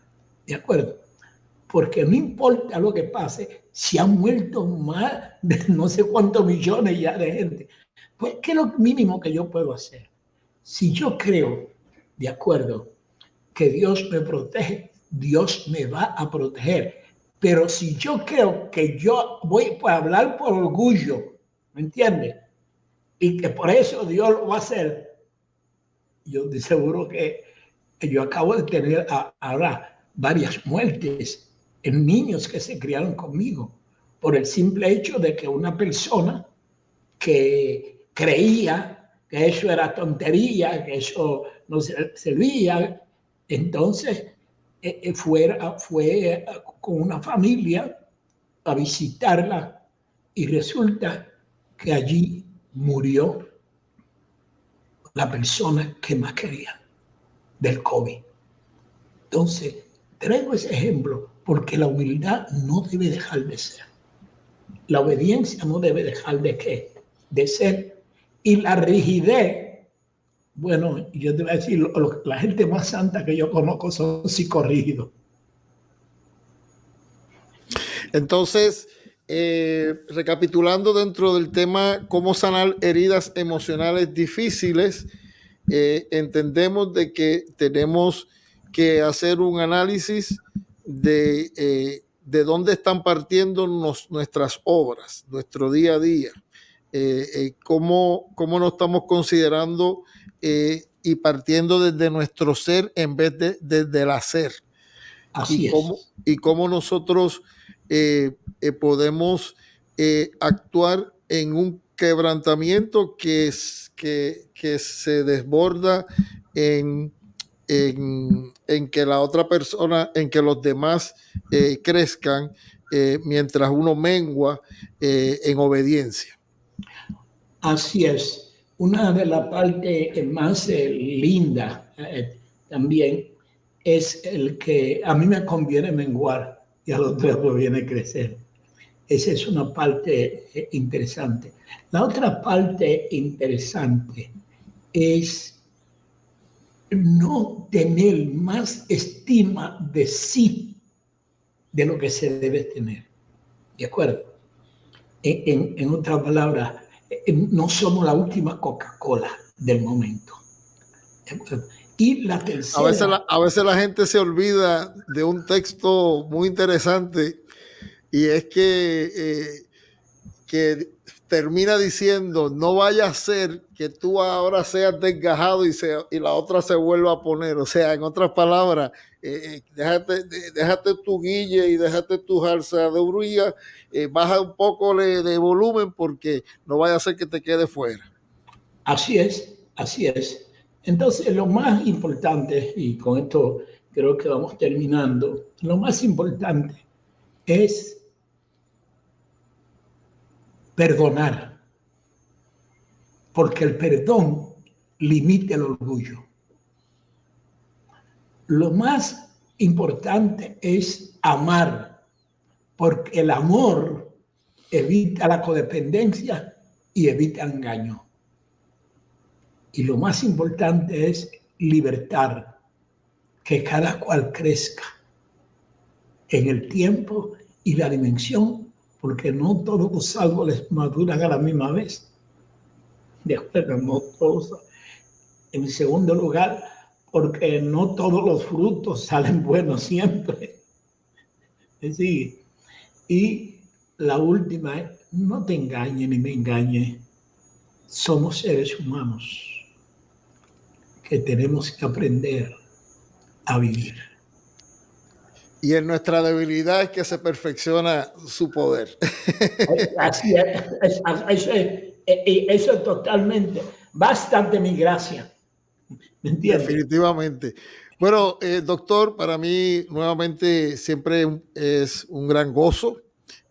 ¿de acuerdo? Porque no importa lo que pase, si han muerto más de no sé cuántos millones ya de gente, pues ¿qué es lo mínimo que yo puedo hacer? Si yo creo, de acuerdo, que Dios me protege, Dios me va a proteger. Pero si yo creo que yo voy a hablar por orgullo, ¿me entiendes? Y que por eso Dios lo va a hacer, yo de seguro que yo acabo de tener ahora varias muertes en niños que se criaron conmigo por el simple hecho de que una persona que creía que eso era tontería, que eso no servía, entonces fue con una familia a visitarla y resulta que allí murió la persona que más quería del COVID. Entonces, traigo ese ejemplo porque la humildad no debe dejar de ser. La obediencia no debe dejar de ser. Y la rigidez, bueno, yo te voy a decir, la gente más santa que yo conozco son psicorrígidos. Entonces, recapitulando dentro del tema cómo sanar heridas emocionales difíciles, entendemos de que tenemos que hacer un análisis de dónde están partiendo nuestras obras, nuestro día a día, cómo nos estamos considerando y partiendo desde nuestro ser en vez de desde el hacer. Así Y cómo nosotros podemos actuar en un quebrantamiento que se desborda en que la otra persona, en que los demás crezcan mientras uno mengua en obediencia. Así es. Una de las partes más lindas también es el que a mí me conviene menguar y a los otros conviene crecer. Esa es una parte interesante. La otra parte interesante es no tener más estima de sí de lo que se debe tener. ¿De acuerdo? En otras palabras, no somos la última Coca-Cola del momento. ¿De acuerdo? Y la tercera... A veces la gente se olvida de un texto muy interesante y es que termina diciendo, no vaya a ser que tú ahora seas desgajado y la otra se vuelva a poner. O sea, en otras palabras, déjate tu guille y déjate tu jarzaduría, baja un poco de volumen porque no vaya a ser que te quede fuera. Así es, así es. Entonces, lo más importante, y con esto creo que vamos terminando, lo más importante es perdonar, porque el perdón limita el orgullo. Lo más importante es amar, porque el amor evita la codependencia y evita el engaño. Y lo más importante es libertar, que cada cual crezca en el tiempo y la dimensión, porque no todos los árboles maduran a la misma vez. De acuerdo, no todos. En segundo lugar, porque no todos los frutos salen buenos siempre. Sí. Y la última es, no te engañes ni me engañes. Somos seres humanos que tenemos que aprender a vivir. Y en nuestra debilidad es que se perfecciona su poder. Así es, eso es totalmente, bastante mi gracia. ¿Me entiendes? Definitivamente. Bueno, doctor, para mí nuevamente siempre es un gran gozo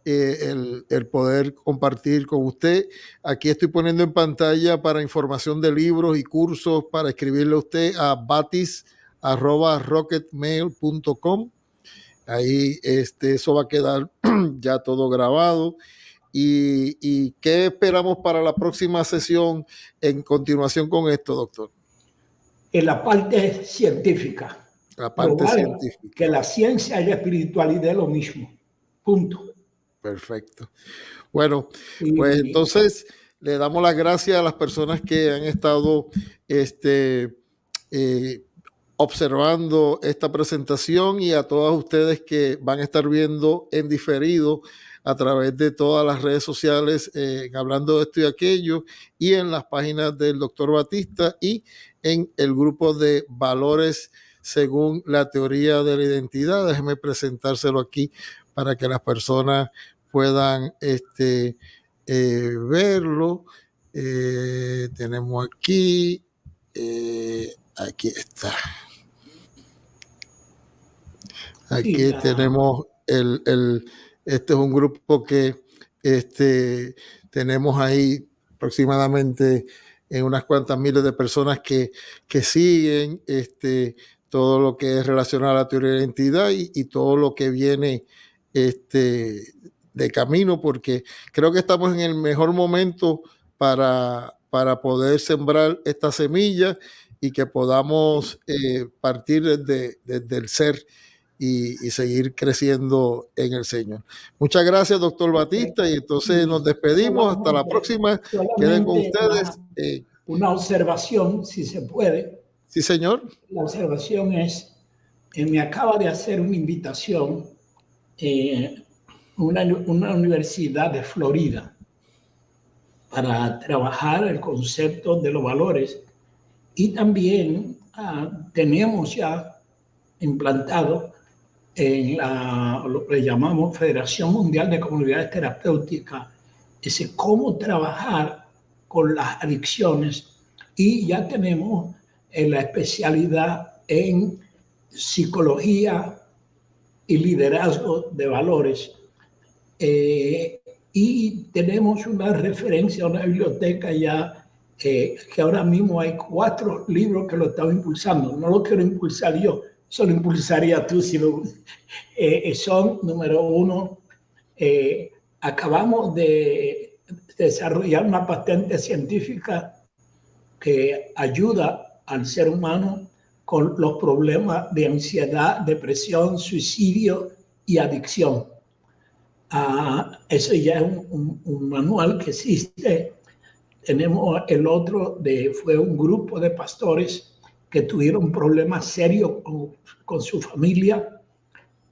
el poder compartir con usted. Aquí estoy poniendo en pantalla para información de libros y cursos para escribirle a usted a batis@rocketmail.com. Ahí eso va a quedar ya todo grabado. ¿Y qué esperamos para la próxima sesión en continuación con esto, doctor? en la parte científica. La parte Probar científica. que la ciencia y la espiritualidad es lo mismo. Punto. Perfecto. Bueno, Y, pues entonces le damos las gracias a las personas que han estado observando esta presentación y a todos ustedes que van a estar viendo en diferido a través de todas las redes sociales, hablando de esto y aquello, y en las páginas del Dr. Batista y en el grupo de valores según la teoría de la identidad. Déjeme presentárselo aquí para que las personas puedan verlo. Tenemos aquí, aquí está. Aquí tenemos este es un grupo que tenemos ahí aproximadamente en unas cuantas miles de personas que siguen todo lo que es relacionado a la teoría de la identidad y todo lo que viene de camino, porque creo que estamos en el mejor momento para poder sembrar esta semilla y que podamos partir desde el ser y seguir creciendo en el Señor. Muchas gracias, doctor Batista, y entonces nos despedimos. Hasta la próxima. Queden con ustedes. Una observación, si se puede. Sí, señor. La observación es, me acaba de hacer una invitación una universidad de Florida para trabajar el concepto de los valores, y también tenemos ya implantado en lo que llamamos Federación Mundial de Comunidades Terapéuticas, es cómo trabajar con las adicciones, y ya tenemos la especialidad en psicología y liderazgo de valores, y tenemos una referencia, una biblioteca ya que ahora mismo hay 4 libros que lo están impulsando. No lo quiero impulsar yo, eso lo impulsaría tú. Son, número 1, acabamos de desarrollar una patente científica que ayuda al ser humano con los problemas de ansiedad, depresión, suicidio y adicción. Eso ya es un manual que existe. Tenemos el otro, fue un grupo de pastores que tuvieron problemas serios con su familia,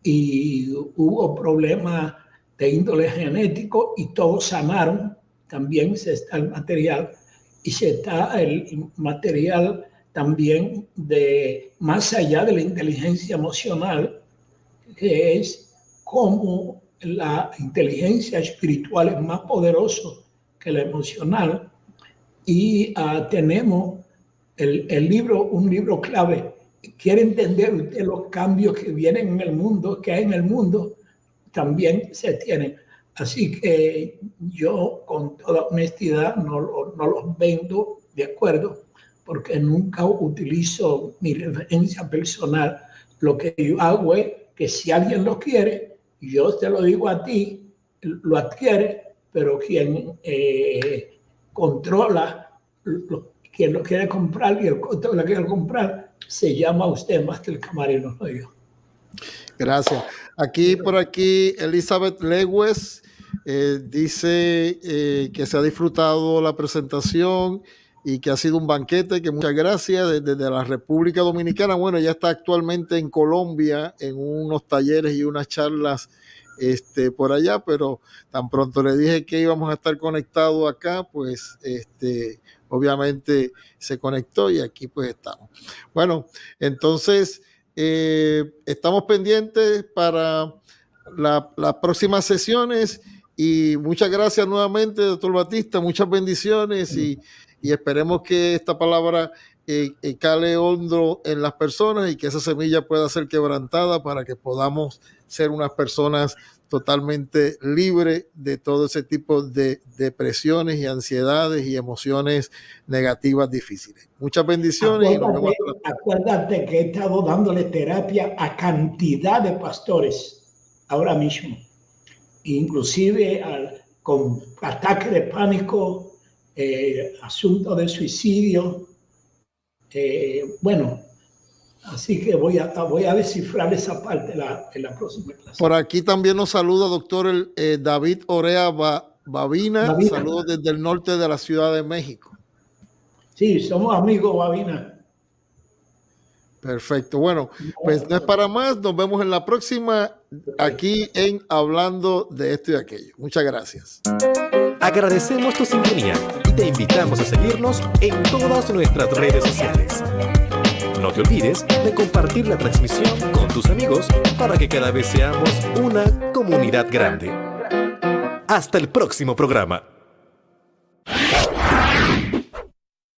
y hubo problemas de índole genético y todos sanaron. También se está el material, y se está el material también de más allá de la inteligencia emocional, que es cómo la inteligencia espiritual es más poderosa que la emocional. Y tenemos el libro, un libro clave. Quiere entender usted los cambios que vienen en el mundo, que hay en el mundo, también se tienen. Así que yo, con toda honestidad, no los vendo, de acuerdo, porque nunca utilizo mi referencia personal. Lo que yo hago es que si alguien lo quiere, yo te lo digo a ti, lo adquiere, pero quien controla, quien lo quiere comprar y el costo que lo quiere comprar, se llama usted más que el camarero, no yo. Gracias. Por aquí, Elizabeth Lewes dice que se ha disfrutado la presentación y que ha sido un banquete, que muchas gracias desde la República Dominicana. Bueno, ya está actualmente en Colombia en unos talleres y unas charlas por allá, pero tan pronto le dije que íbamos a estar conectados acá, pues obviamente se conectó y aquí pues estamos. Bueno, entonces estamos pendientes para las próximas sesiones, y muchas gracias nuevamente, doctor Batista, muchas bendiciones, y esperemos que esta palabra cale hondo en las personas y que esa semilla pueda ser quebrantada para que podamos ser unas personas totalmente libres de todo ese tipo de depresiones y ansiedades y emociones negativas difíciles. Muchas bendiciones. Acuérdate que he estado dándole terapia a cantidad de pastores ahora mismo, inclusive con ataque de pánico, asunto de suicidio, Bueno, así que voy a descifrar esa parte en la próxima clase. Por aquí también nos saluda doctor David Orea Babina. Saludos desde el norte de la Ciudad de México. Sí, somos amigos, Babina. Perfecto. Bueno, pues no es para más. Nos vemos en la próxima aquí en Hablando de Esto y Aquello. Muchas gracias. Agradecemos tu sintonía y te invitamos a seguirnos en todas nuestras redes sociales. No te olvides de compartir la transmisión con tus amigos para que cada vez seamos una comunidad grande. Hasta el próximo programa.